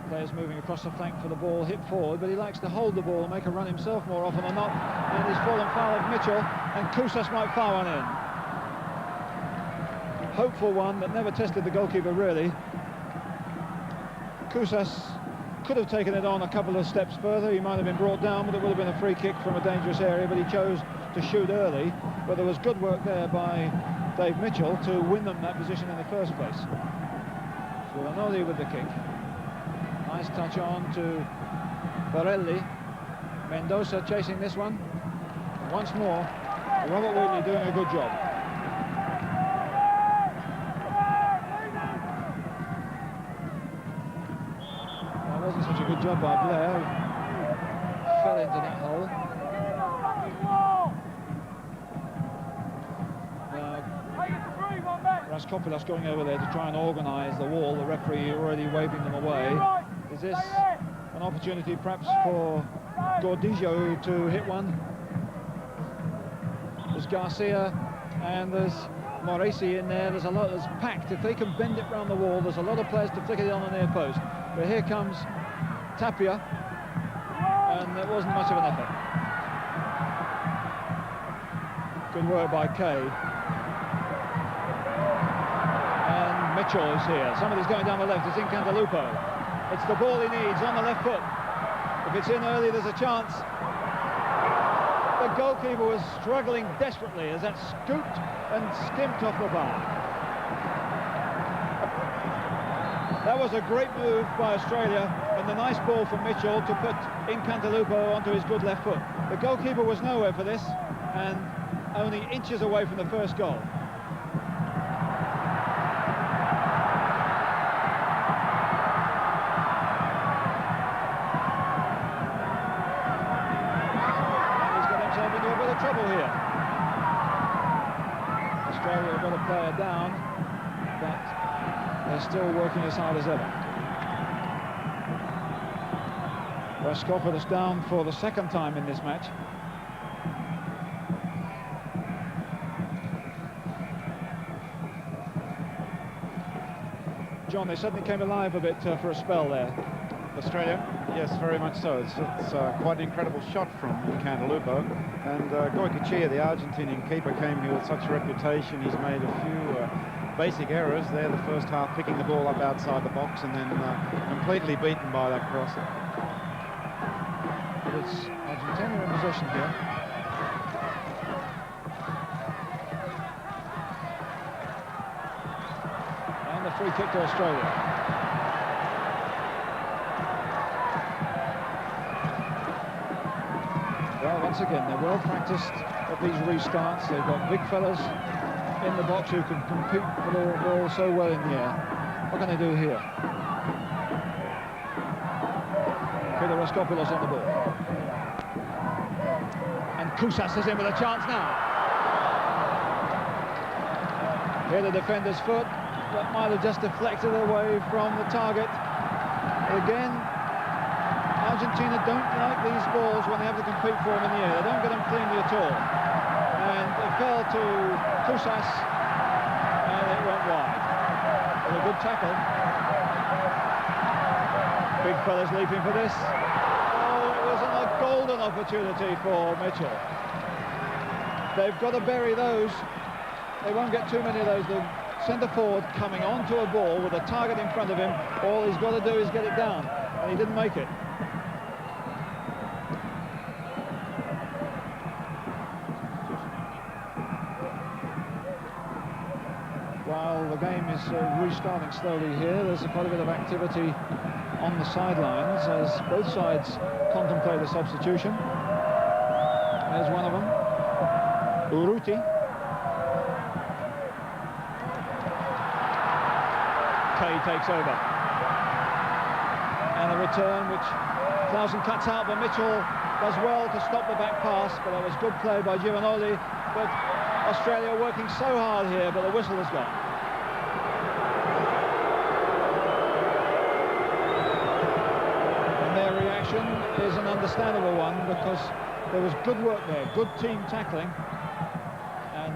Players moving across the flank for the ball, hit forward, but he likes to hold the ball and make a run himself more often than not, and he's fallen foul of Mitchell, and Kusas might foul one in. Hopeful one that never tested the goalkeeper really. Kusas could have taken it on a couple of steps further. He might have been brought down, but it would have been a free kick from a dangerous area, but he chose to shoot early, but there was good work there by Dave Mitchell to win them that position in the first place. Giovanoli with the kick. Nice touch on to Barelli. Mendoza chasing this one. And once more, Robert Wheatley doing a good job. That wasn't such a good job by Blair. He fell into that hole. Raskopoulos going over there to try and organise the wall. The referee already waving them away. Is this an opportunity perhaps for Gordillo to hit one? There's Garcia and there's Moresi in there. There's a lot that's packed. If they can bend it round the wall, there's a lot of players to flick it on the near post. But here comes Tapia, and it wasn't much of an effort. Good work by Kay. Mitchell is here. Somebody's going down the left. It's in Cantalupo. It's the ball he needs on the left foot. If it's in early, there's a chance. The goalkeeper was struggling desperately as that scooped and skimped off the bar. That was a great move by Australia, and the nice ball from Mitchell to put in Cantalupo onto his good left foot. The goalkeeper was nowhere for this, and only inches away from the first goal. Trouble here. Australia have got a player down, but they're still working as hard as ever. Raskopoulos down for the second time in this match. John, they suddenly came alive a bit for a spell there. Australia, yes, very much so. It's quite an incredible shot from Cantalupo. And Goycochea, the Argentinian keeper, came here with such a reputation. He's made a few basic errors there the first half, picking the ball up outside the box and then completely beaten by that crosser. But it's Argentina in possession here. And a free kick to Australia. Well, once again, they're well practiced at these restarts. They've got big fellas in the box who can compete for the ball so well in the air. What can they do here? Peter Raskopoulos on the ball. And Kousas is in with a chance now. Here the defender's foot, that might have just deflected away from the target. Again, Argentina don't like these balls when they have to compete for them in the air. They don't get them cleanly at all. And it fell to Kousas, and it went wide. With a good tackle. Big fellas leaping for this. Oh, it was a golden opportunity for Mitchell. They've got to bury those. They won't get too many of those. The centre forward coming onto a ball with a target in front of him. All he's got to do is get it down, and he didn't make it. While the game is restarting slowly here, there's quite a bit of activity on the sidelines as both sides contemplate a substitution. There's one of them, Urruti. Kay takes over. And a return which Clausen cuts out, but Mitchell does well to stop the back pass, but that was good play by Giovanoli. But Australia working so hard here, but the whistle has gone. And their reaction is an understandable one because there was good work there, good team tackling. And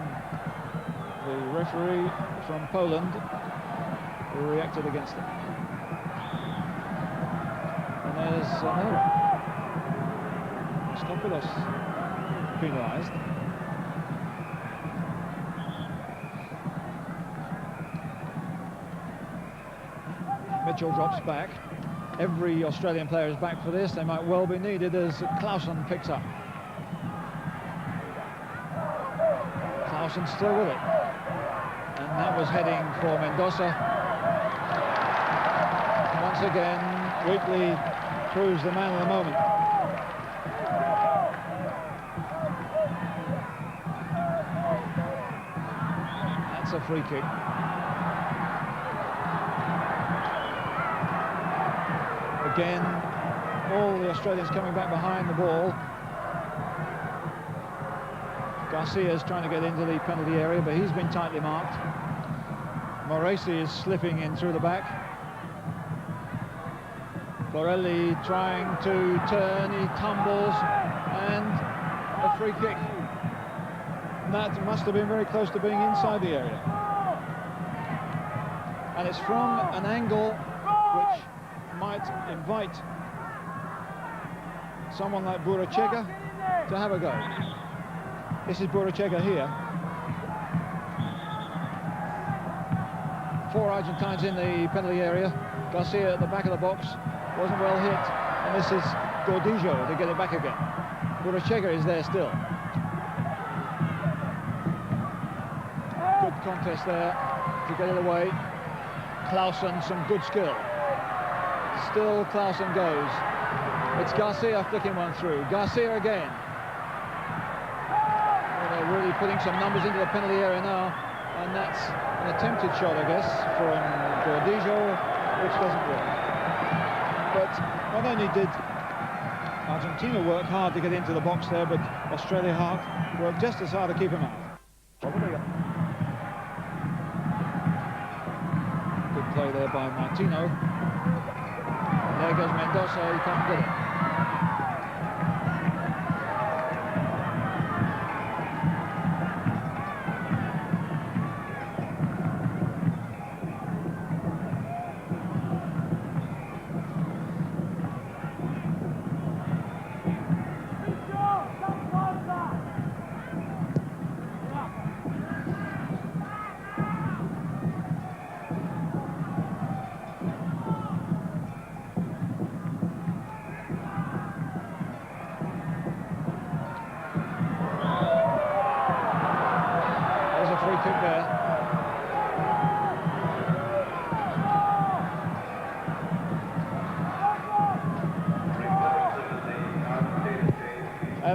the referee from Poland reacted against it. And there's another one. Raskopoulos penalised. Mitchell drops back. Every Australian player is back for this. They might well be needed as Clausen picks up. Thompson still with it. And that was heading for Mendoza. Once again, Wheatley proves the man of the moment. That's a free kick. Again, all the Australians coming back behind the ball. Garcia's trying to get into the penalty area, but he's been tightly marked. Moresi is slipping in through the back. Borelli trying to turn, he tumbles, and a free kick. That must have been very close to being inside the area. And it's from an angle which might invite someone like Burachega to have a go. This is Burachega here. 4 Argentines in the penalty area. Garcia at the back of the box, wasn't well hit, and this is Gordillo to get it back again. Burachega is there still. Good contest there to get it away. Clausen, some good skill. Still Clausen goes. It's Garcia flicking one through. Garcia again. Well, they're really putting some numbers into the penalty area now, and that's an attempted shot, I guess, from Gordillo, which doesn't work. But not only did Argentina work hard to get into the box there, but Australia worked just as hard to keep him out. Good play there by Martino. And there goes Mendoza, he can't get it.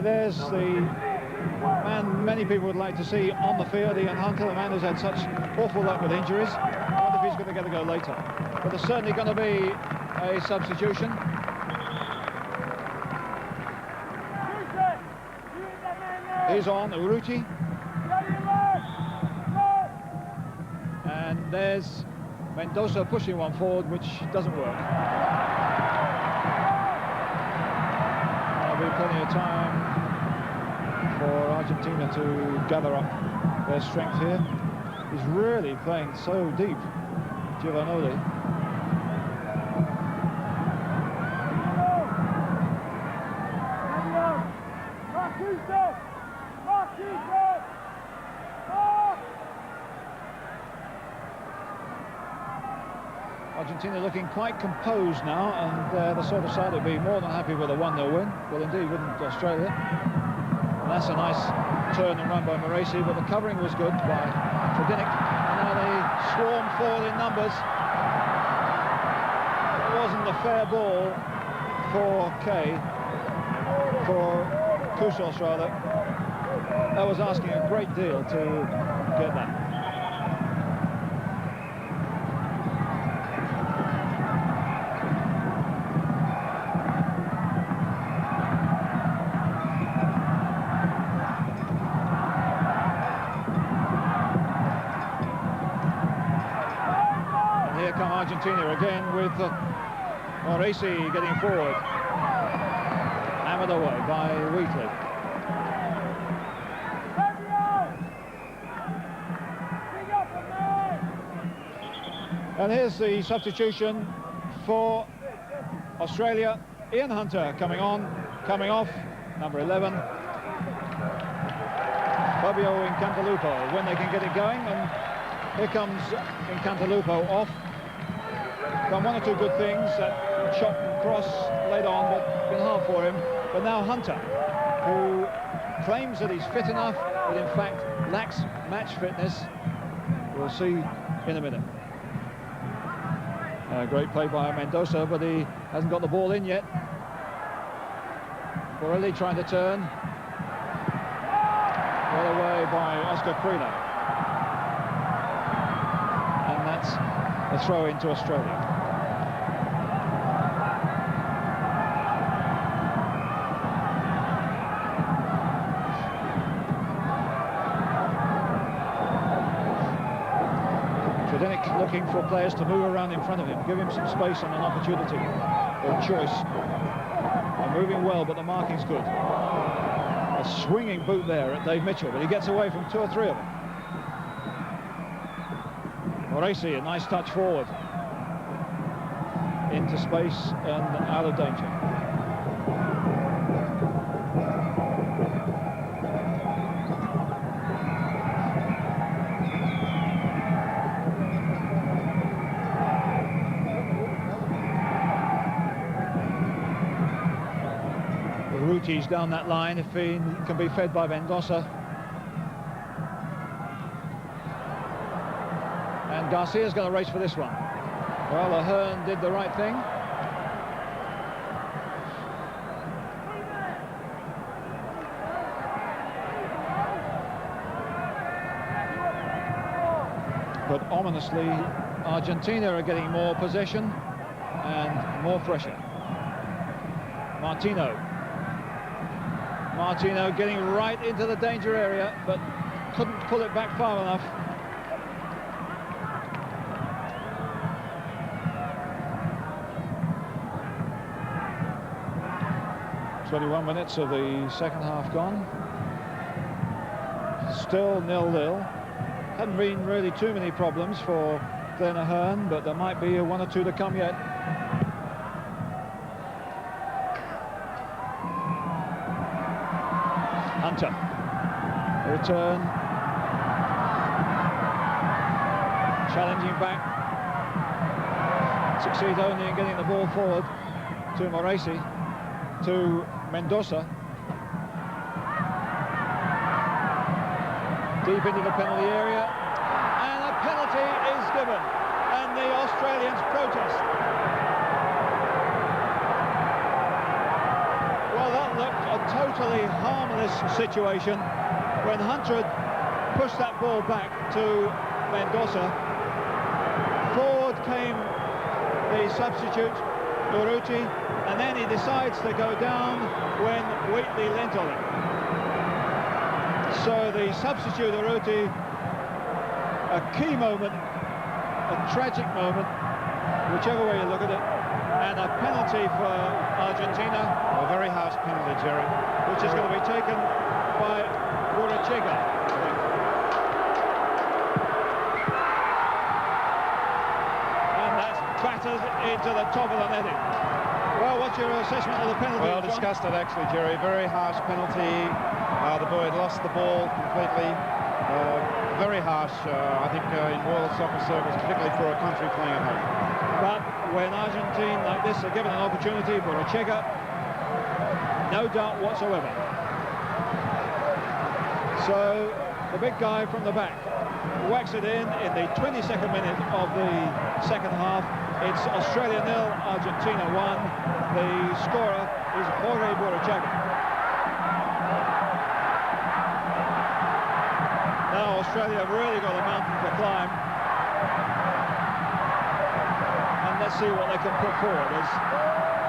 There's the man many people would like to see on the field, Ian Hunter, the man who's had such awful luck with injuries. I wonder if he's going to get a go later. But there's certainly going to be a substitution. He's on, Urruti. And there's Mendoza pushing one forward, which doesn't work. There'll be plenty of time for Argentina to gather up their strength here. He's really playing so deep, Giovanoli. Argentina looking quite composed now, and they're the sort of side that'd be more than happy with a 1-0 win. Well, indeed, wouldn't Australia? And that's a nice turn and run by Moresi, but the covering was good by Tredinic. And now they swarm forward in numbers. It wasn't a fair ball for Kusos rather. That was asking a great deal to get that. Argentina again with Moresi getting forward. Hammered away by Wheatley. And here's the substitution for Australia. Ian Hunter coming on, coming off, number 11. Fabio Incantalupo when they can get it going, and here comes Incantalupo off. Done one or two good things, that chop cross late on, but been hard for him. But now Hunter, who claims that he's fit enough, but in fact lacks match fitness. We'll see in a minute. Great play by Mendoza, but he hasn't got the ball in yet. Borelli trying to turn. Well away by Oscar Crino. And that's a throw into Australia. Looking for players to move around in front of him, give him some space and an opportunity or choice. They're moving well, but the marking's good. A swinging boot there at Dave Mitchell, but he gets away from 2 or 3 of them. Moresi, a nice touch forward into space and out of danger. Urruti's down that line if he can be fed by Mendoza. And Garcia's going to race for this one. Well, Ahern did the right thing. But ominously, Argentina are getting more possession and more pressure. Martino getting right into the danger area, but couldn't pull it back far enough. "21 minutes of the second half gone. Still 0-0. Hadn't been really too many problems for Glenn Ahern, but there might be 1 or 2 to come yet. Hunter, return, challenging back, succeed only in getting the ball forward to Moresi, to Mendoza, deep into the penalty area, and a penalty is given, and the Australians protest. Well, that looked a totally harmless situation when Hunter had pushed that ball back to Mendoza. Forward came the substitute, Urruti, and then he decides to go down when Wheatley leant on him. So the substitute, Urruti, a key moment, a tragic moment, whichever way you look at it, and a penalty for Argentina. A very harsh penalty, Jerry. Which is going to be taken by Burachega. And that's battered into the top of the netting. Well, what's your assessment of the penalty? Well, discussed it actually, Jerry. Very harsh penalty. The boy had lost the ball completely. Very harsh, I think, in world soccer circles, particularly for a country playing at home. But when Argentina like this are given an opportunity, Burachega, no doubt whatsoever. So the big guy from the back whacks it in the 22nd minute of the second half. It's Australia 0, Argentina 1. The scorer is Jorge Burachega. Now Australia have really got a mountain to climb. And let's see what they can put forward as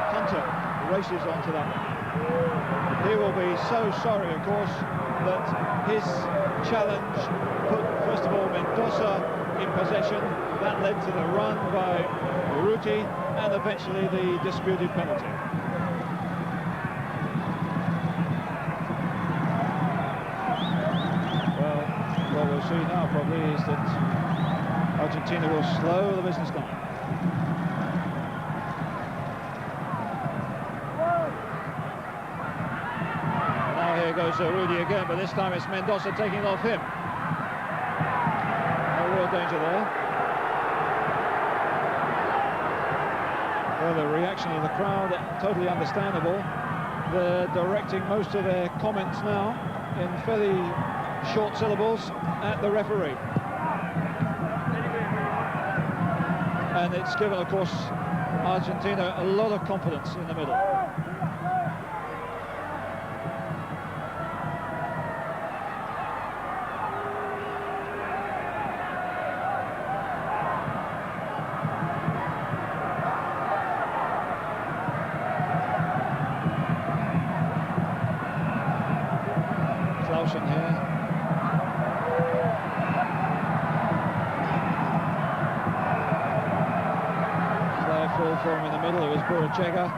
Hunter races onto that one. He will be so sorry, of course, that his challenge put, first of all, Mendoza in possession. That led to the run by Urruti and eventually the disputed penalty. Well, what we'll see now probably is that Argentina will slow the business down. Here goes Rudy again, but this time it's Mendoza taking it off him. No real danger there. Well, the reaction of the crowd, totally understandable. They're directing most of their comments now in fairly short syllables at the referee. And it's given, of course, Argentina a lot of confidence in the middle. Here. Flare full for him in the middle. It was Burachega.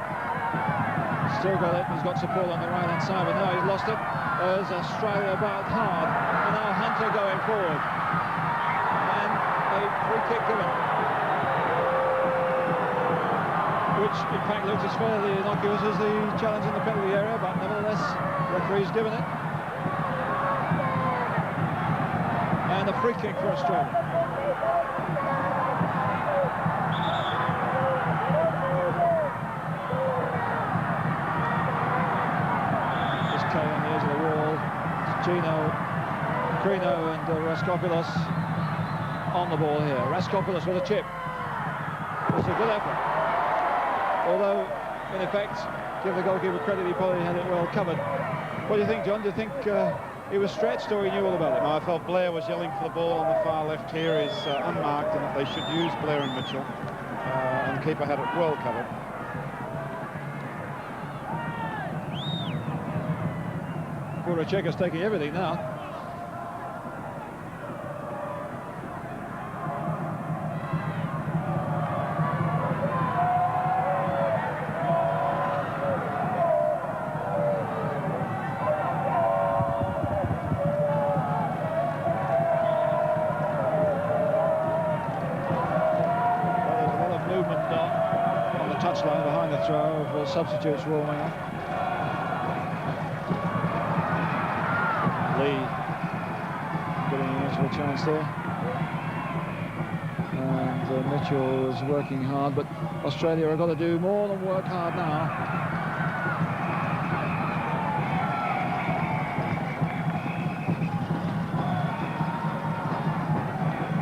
Still got it. He's got support on the right-hand side, but now he's lost it. There's Australia back hard. And now Hunter going forward. And a free kick given. Which, in fact, looks as fairly innocuous as the challenge in the penalty area, but nevertheless, referee's given it. And a free kick for Australia. Just Kay on the edge of the wall. It's Crino and Raskopoulos on the ball here. Raskopoulos with a chip. It's a good effort. Although, in effect, give the goalkeeper credit, he probably had it well covered. What do you think, John? Do you think he was stretched, or he knew all about it? No, I felt Blair was yelling for the ball on the far left here is unmarked, and that they should use Blair and Mitchell. And the keeper had it well covered. Burachega's taking everything now. Touchline behind the throw of substitutes warming up. Lee getting into a chance there. And Mitchell is working hard, but Australia have got to do more than work hard now.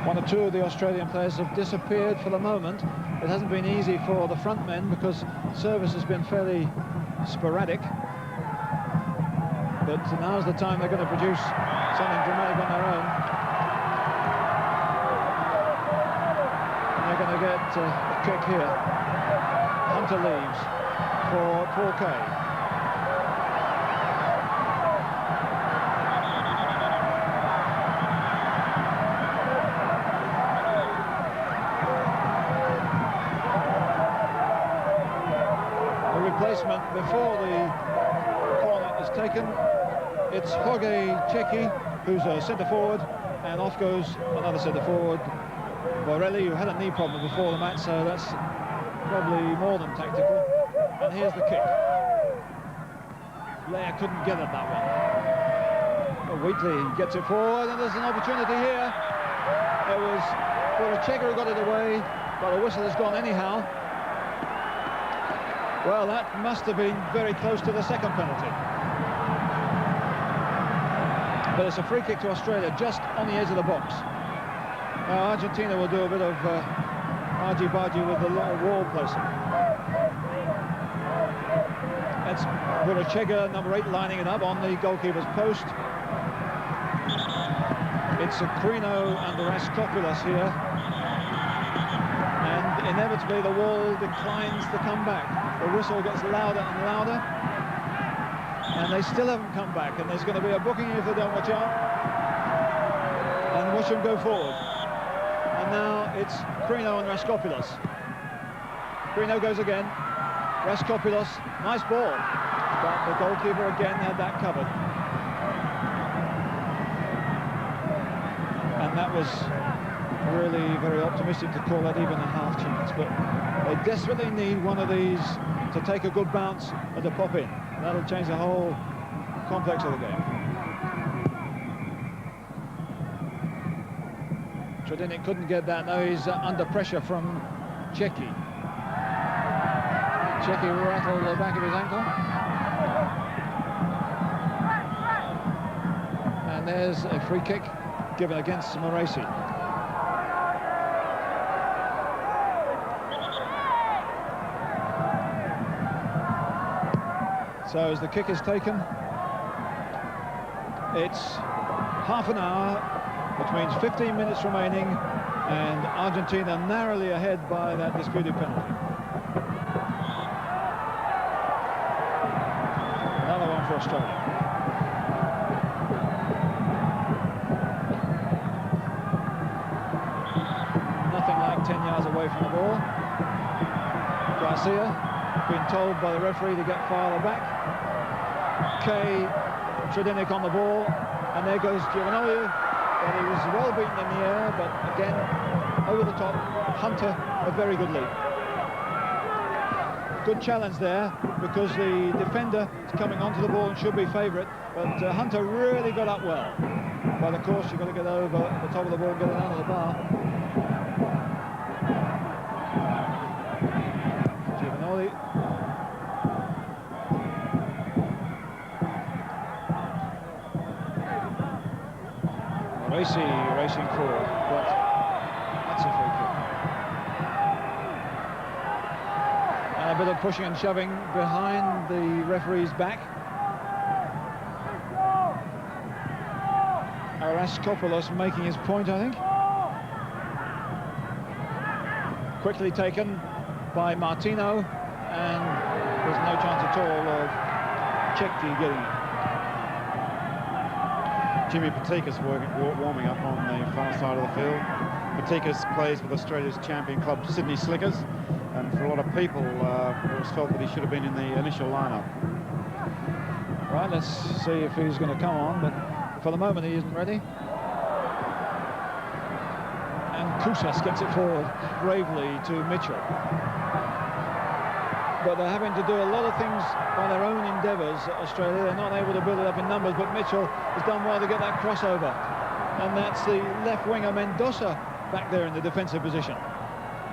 One or two of the Australian players have disappeared for the moment. It hasn't been easy for the front men because service has been fairly sporadic. But now's the time they're going to produce something dramatic on their own. And they're going to get a kick here. Hunter leaves for Paul Kay. Before the corner is taken, it's Jorge Checky, who's a centre forward, and off goes another centre forward, Borelli, who had a knee problem before the match, so that's probably more than tactical. And here's the kick. Blair couldn't get at that one. But Wheatley gets it forward, and there's an opportunity here. It was Borachega who got it away, but a whistle has gone anyhow. Well, that must have been very close to the second penalty. But it's a free kick to Australia just on the edge of the box. Now Argentina will do a bit of argy-bargy with the wall placing. That's Burachega, number 8, lining it up on the goalkeeper's post. It's Crino and Raskopoulos here. And inevitably the wall declines to come back. The whistle gets louder and louder, and they still haven't come back, and there's going to be a booking if they don't watch out and watch them go forward. And now it's Crino and Raskopoulos. Crino goes again. Raskopoulos, nice ball, but the goalkeeper again had that covered. And that was really very optimistic to call that even a half chance, but they desperately need one of these to take a good bounce and to pop in. That'll change the whole complex of the game. Tredinic couldn't get that. Now he's under pressure from Checky. Checky rattled the back of his ankle. And there's a free kick given against Moresi. So as the kick is taken, it's half an hour, which means 15 minutes remaining, and Argentina narrowly ahead by that disputed penalty. Another one for Australia. Nothing like 10 yards away from the ball. Garcia been told by the referee to get farther back. Tredinic on the ball, and there goes Giovanoli. But he was well beaten in the air, but again, over the top, Hunter, a very good lead. Good challenge there, because the defender is coming onto the ball and should be favourite, but Hunter really got up well. But of course, you've got to get over the top of the ball and get it under the bar. Giovanoli. Racing forward, but that's a free kick. And a bit of pushing and shoving behind the referee's back. Araskopoulos making his point, I think. Quickly taken by Martino, and there's no chance at all of Cecchi getting it. Jimmy Patikas warming up on the far side of the field. Patikas plays with Australia's champion club, Sydney Slickers, and for a lot of people, it was felt that he should have been in the initial lineup. Right, let's see if he's going to come on, but for the moment he isn't ready. And Kousas gets it forward bravely to Mitchell. But they're having to do a lot of things by their own endeavours, Australia. They're not able to build it up in numbers, but Mitchell has done well to get that crossover. And that's the left winger Mendoza back there in the defensive position.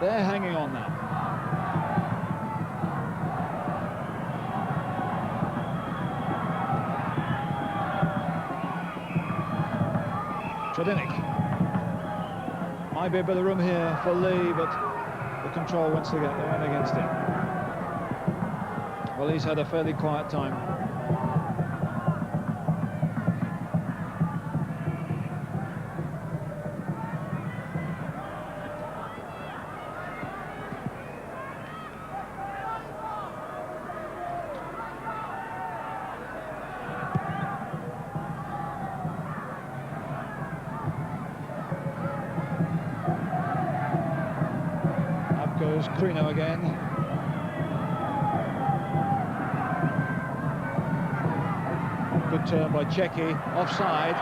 They're hanging on now. Tredinic. Might be a bit of room here for Lee, but the control went against him. Well, he's had a fairly quiet time. Up goes Crino again. Good turn by Cecchi, offside.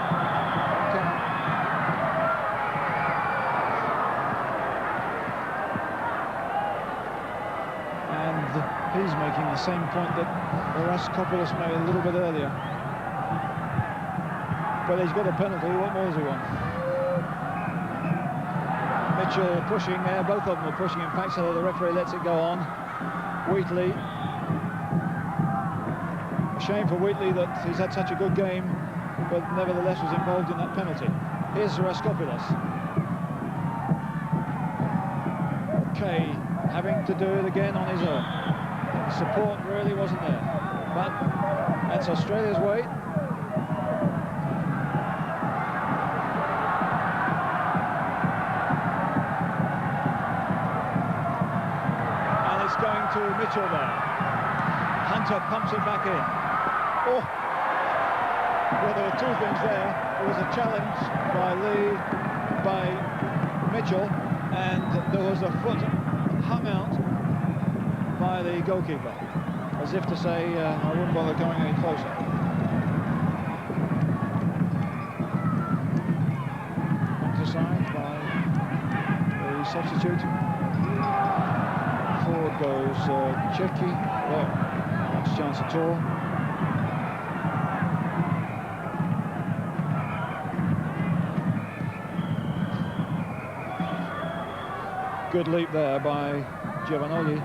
And he's making the same point that Araskopoulos made a little bit earlier. But he's got a penalty, what more does he want? Mitchell pushing there, both of them are pushing, in fact, so the referee lets it go on. Wheatley. A shame for Wheatley that he's had such a good game, but nevertheless was involved in that penalty. Here's Araskopoulos. Kay having to do it again on his own. Support really wasn't there, but that's Australia's way. And it's going to Mitchell there. Hunter pumps it back in. Oh, well, there were two things there. There was a challenge by Lee, by Mitchell, and there was a foot hung out by the goalkeeper, as if to say, I wouldn't bother going any closer. Offside by the substitute. Forward goes Cecchi. Well, next chance at all. Good leap there by Giovanoli.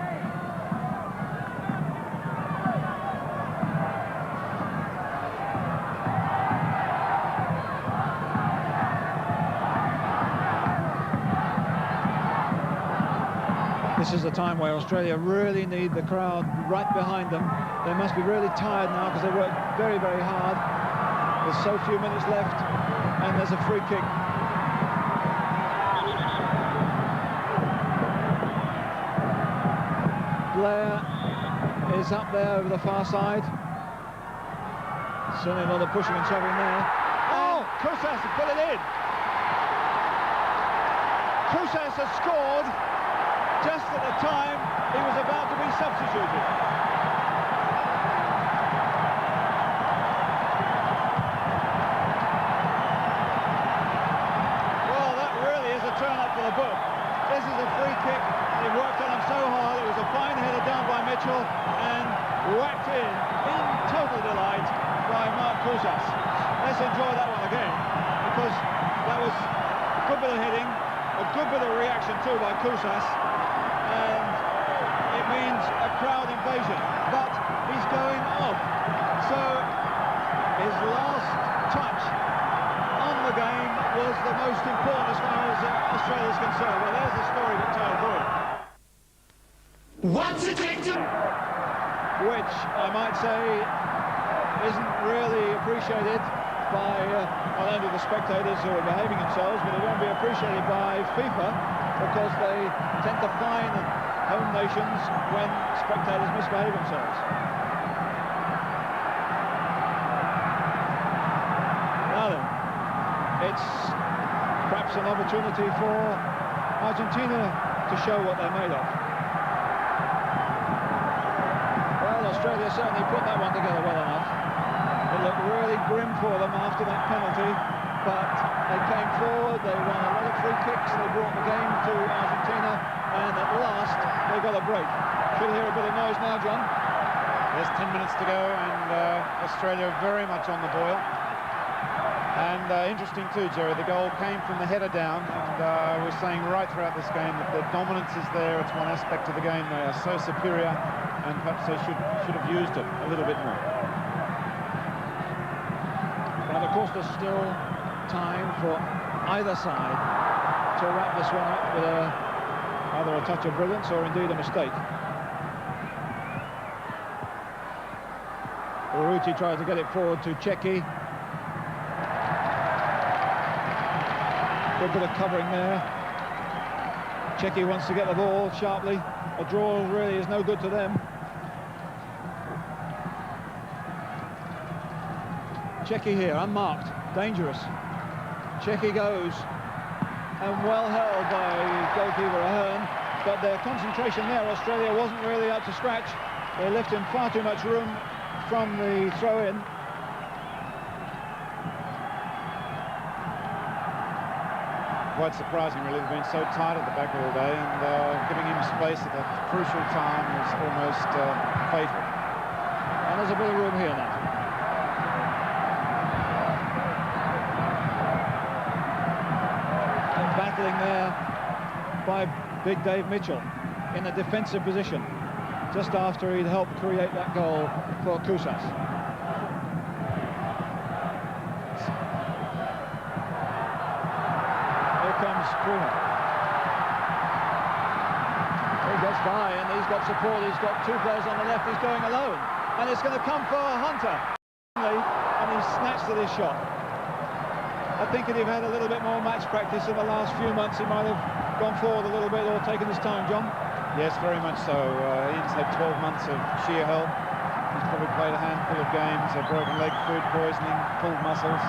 This is the time where Australia really need the crowd right behind them. They must be really tired now because they worked very, very hard. There's so few minutes left, and there's a free kick. Blair is up there over the far side. Certainly a lot of pushing and shoving there. Oh, Kousas put it in. Kousas has scored just at the time he was about to be substituted. Well, that really is a turn up for the book. This is a free kick. They worked on him so hard. It was a fine header down by Mitchell and whacked in total delight by Mark Kousas. Let's enjoy that one again, because that was a good bit of hitting, a good bit of reaction too by Kousas, and it means a crowd invasion, but he's going off. So his last touch on the game was the most important as far as Australia's concerned. Well, there's the story that told through. What's it take to... Which I might say isn't really appreciated by not only the spectators who are behaving themselves, but it won't be appreciated by FIFA, because they tend to fine home nations when spectators misbehave themselves. Now then, it's perhaps an opportunity for Argentina to show what they're made of. Australia certainly put that one together well enough. It looked really grim for them after that penalty, but they came forward, they won a lot of free kicks, they brought the game to Argentina, and at last they got a break. Should hear a bit of noise now, John. There's 10 minutes to go, and Australia very much on the boil. And interesting too, Jerry, the goal came from the header down, and we're saying right throughout this game that the dominance is there. It's one aspect of the game. They are so superior, and perhaps they should have used it a little bit more. But of course there's still time for either side to wrap this one up with either a touch of brilliance or indeed a mistake. Urruti tried to get it forward to Cecchi. Good bit of covering there. Cecchi wants to get the ball sharply. A draw really is no good to them. Cecchi here, unmarked, dangerous. Cecchi goes, and well held by goalkeeper Ahern, but their concentration there, Australia, wasn't really up to scratch. They left him far too much room from the throw-in. Quite surprising, really. They've been so tight at the back all day, and giving him space at that crucial time was almost fatal. And there's a bit of room here now. And battling there by big Dave Mitchell in a defensive position, just after he'd helped create that goal for Kousas. Crino. He gets by, and he's got support. He's got two players on the left. He's going alone, and it's going to come for Hunter, and he snatched at his shot. I think if he'd had a little bit more match practice in the last few months, he might have gone forward a little bit or taken his time, John. Yes, very much so. Ian's had 12 months of sheer hell. He's probably played a handful of games, a broken leg, food poisoning, pulled muscles,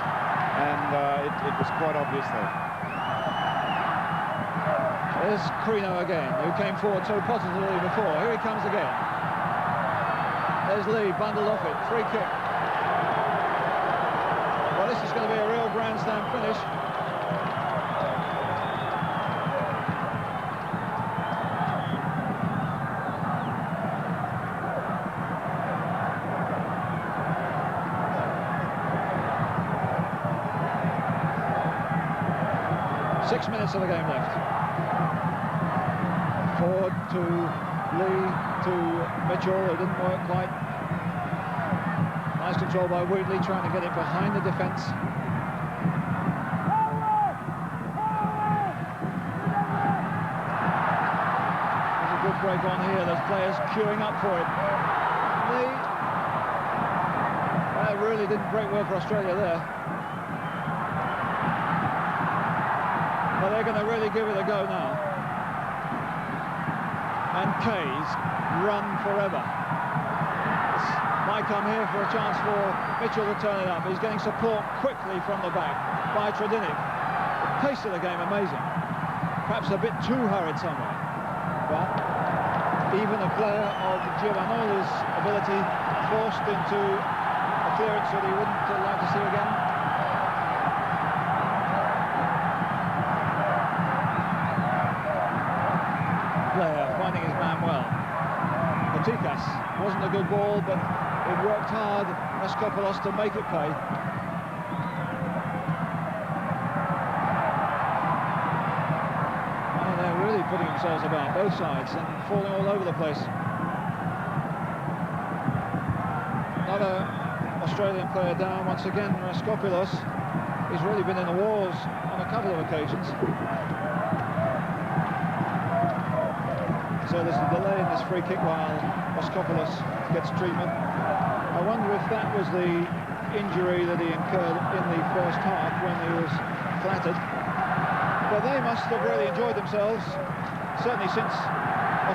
and it was quite obvious there. There's Crino again, who came forward so positively before. Here he comes again. There's Lee, bundled off it, free kick. Well, this is going to be a real grandstand finish. Six minutes of the game left. Forward to Lee, to Mitchell. It didn't work quite. Nice control by Wheatley, trying to get it behind the defence. There's a good smoke on here. There's players queuing up for it. That really didn't break well for Australia there. But they're going to really give it a go now. And K's run forever. This might come here for a chance for Mitchell to turn it up. He's getting support quickly from the back by Tredinic. The pace of the game amazing. Perhaps a bit too hurried somewhere. But even a player of Giovanoli's ability forced into a clearance that he wouldn't like to see again. Player finding his man well. Patikas wasn't a good ball, but it worked hard, Raskopoulos, to make it pay. And they're really putting themselves about, both sides, and falling all over the place. Another Australian player down once again, Raskopoulos. He's really been in the wars on a couple of occasions. So there's a delay in this free kick while Raskopoulos gets treatment. I wonder if that was the injury that he incurred in the first half when he was flattered. But they must have really enjoyed themselves, certainly since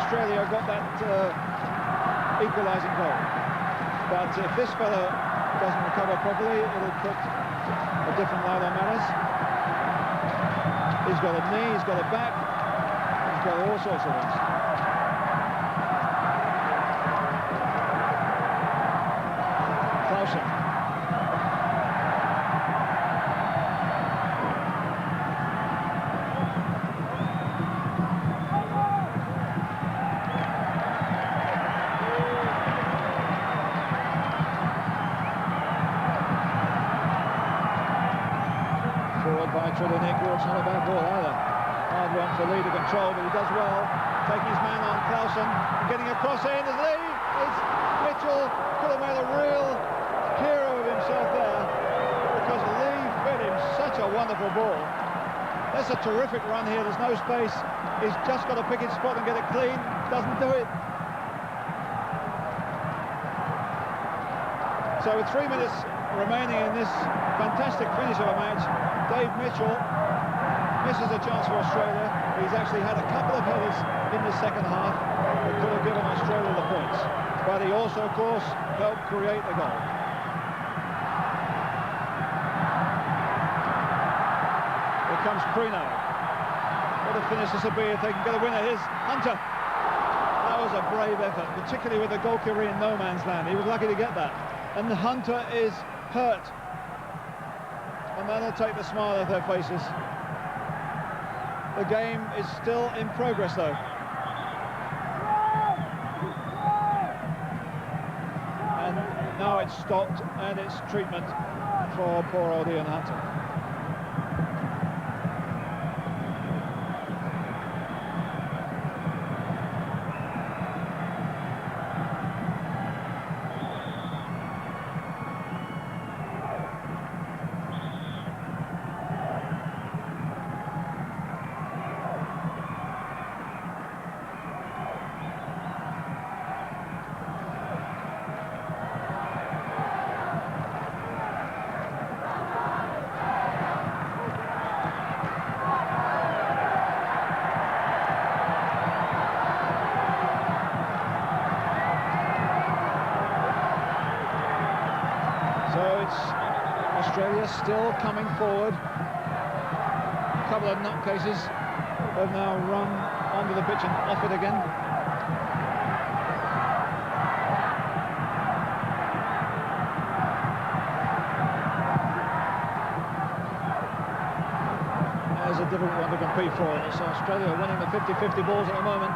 Australia got that equalising goal. But if this fella doesn't recover properly, it'll put a different light on matters. He's got a knee, he's got a back, he's got all sorts of things. Clausen. Forward by Tredinic. It's not a bad ball either. Hard one for Lee to control, but he does well. Taking his man on, Clausen, getting across in as Lee. Mitchell could have made a real hero of himself there, because Lee fed him such a wonderful ball. That's a terrific run here. There's no space. He's just got to pick his spot and get it clean. Doesn't do it. So with 3 minutes remaining in this fantastic finish of a match, Dave Mitchell misses a chance for Australia. He's actually had a couple of headers in the second half that could have given Australia the points. But he also, of course, helped create the goal. Here comes Prino. What a finish this will be if they can get a winner. Here's Hunter. That was a brave effort, particularly with the goalkeeper in no man's land. He was lucky to get that. And Hunter is hurt. And that'll take the smile off their faces. The game is still in progress, though. And now it's stopped, and it's treatment for poor old Ian Hunter. Australia still coming forward. A couple of nutcases have now run onto the pitch and off it again. There's a difficult one to compete for. It's Australia winning the 50-50 balls at the moment.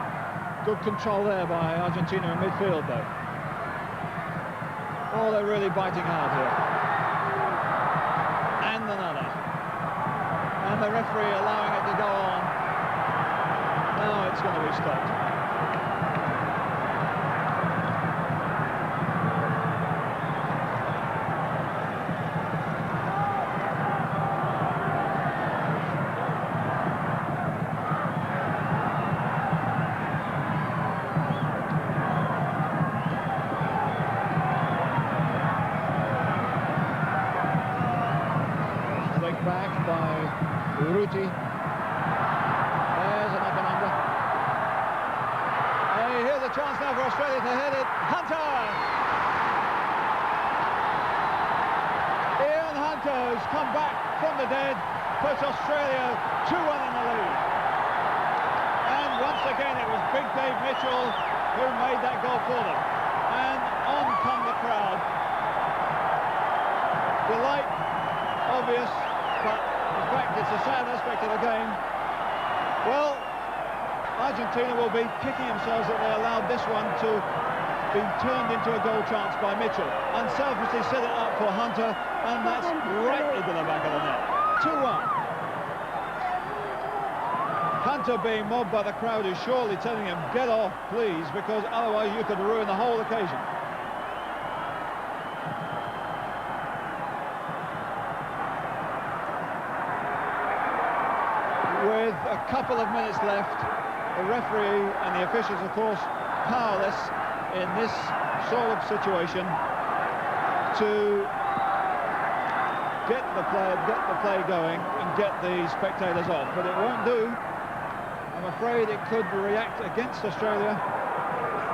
Good control there by Argentina in midfield, though. Oh, they're really biting hard here. And another. And the referee allowing it to go on. Now it's going to be stopped. by Urruti. There's an up and under. Hey, here's a chance now for Australia to head it. Hunter! Ian Hunter has come back from the dead, puts Australia 2-1 in the lead. And once again it was big Dave Mitchell who made that goal for them. And on come the crowd. Delight, obvious, but in fact it's a sad aspect of the game. Well, Argentina will be kicking themselves that they allowed this one to be turned into a goal chance by Mitchell. Unselfishly set it up for Hunter, and that's right into the back of the net. 2-1. Hunter being mobbed by the crowd is surely telling him, get off, please, because otherwise you could ruin the whole occasion. With a couple of minutes left, the referee and the officials, of course, powerless in this sort of situation to get the play going and get the spectators off. But it won't do. I'm afraid it could react against Australia.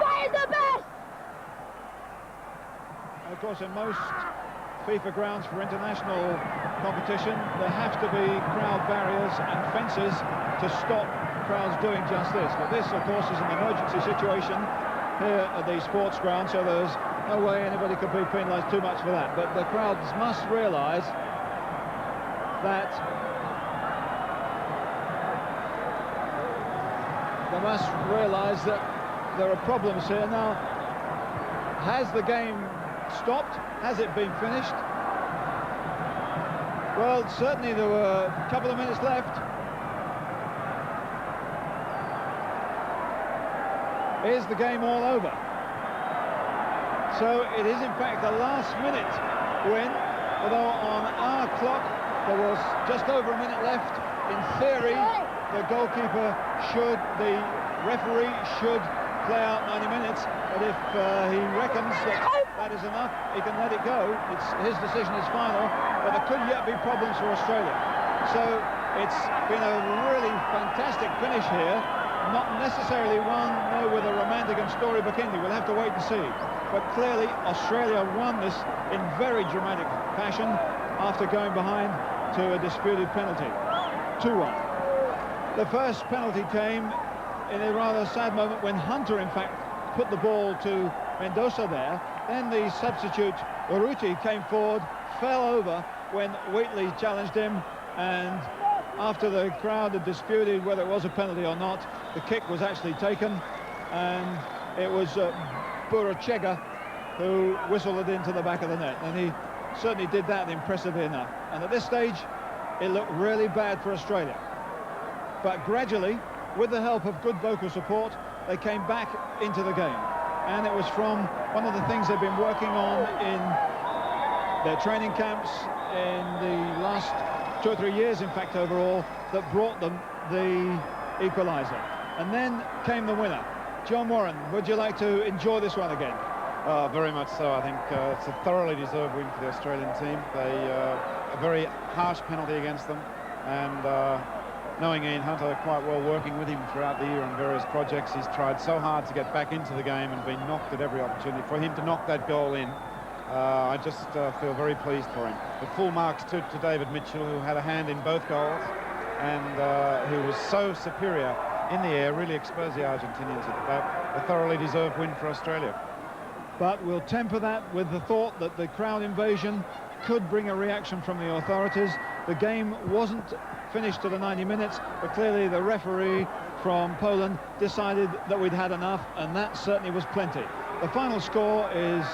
Fire the best! And of course, in most FIFA grounds for international competition, there have to be crowd barriers and fences to stop crowds doing just this. But this, of course, is an emergency situation here at the sports ground, so there's no way anybody could be penalised too much for that. But the crowds must realise that there are problems here. Now, has the game stopped? Has it been finished? Well, certainly there were a couple of minutes left. Is the game all over? So it is in fact a last-minute win, although on our clock there was just over a minute left. In theory, the referee should play out 90 minutes, but if he reckons that is enough, he can let it go. His decision is final, but there could yet be problems for Australia. So it's been a really fantastic finish here. Not necessarily one, no, with a romantic and story bikini. We'll have to wait and see. But clearly, Australia won this in very dramatic fashion after going behind to a disputed penalty. 2-1. The first penalty came in a rather sad moment when Hunter, in fact, put the ball to Mendoza there. Then the substitute, Urruti, came forward, fell over when Wheatley challenged him, and after the crowd had disputed whether it was a penalty or not, the kick was actually taken, and it was Burachega who whistled it into the back of the net, and he certainly did that impressively enough. And at this stage, it looked really bad for Australia. But gradually, with the help of good vocal support, they came back into the game. And it was from one of the things they've been working on in their training camps in the last 2 or 3 years, in fact, overall, that brought them the equaliser. And then came the winner. John Warren, would you like to enjoy this one again? Very much so. I think it's a thoroughly deserved win for the Australian team. A very harsh penalty against them, and knowing Ian Hunter quite well, working with him throughout the year on various projects, he's tried so hard to get back into the game and been knocked at every opportunity. For him to knock that goal in, I just feel very pleased for him. But full marks to David Mitchell, who had a hand in both goals and who was so superior in the air, really exposed the Argentinians at that. A thoroughly deserved win for Australia. But we'll temper that with the thought that the crowd invasion could bring a reaction from the authorities. The game wasn't finished to the 90 minutes, but clearly the referee from Poland decided that we'd had enough, and that certainly was plenty. The final score is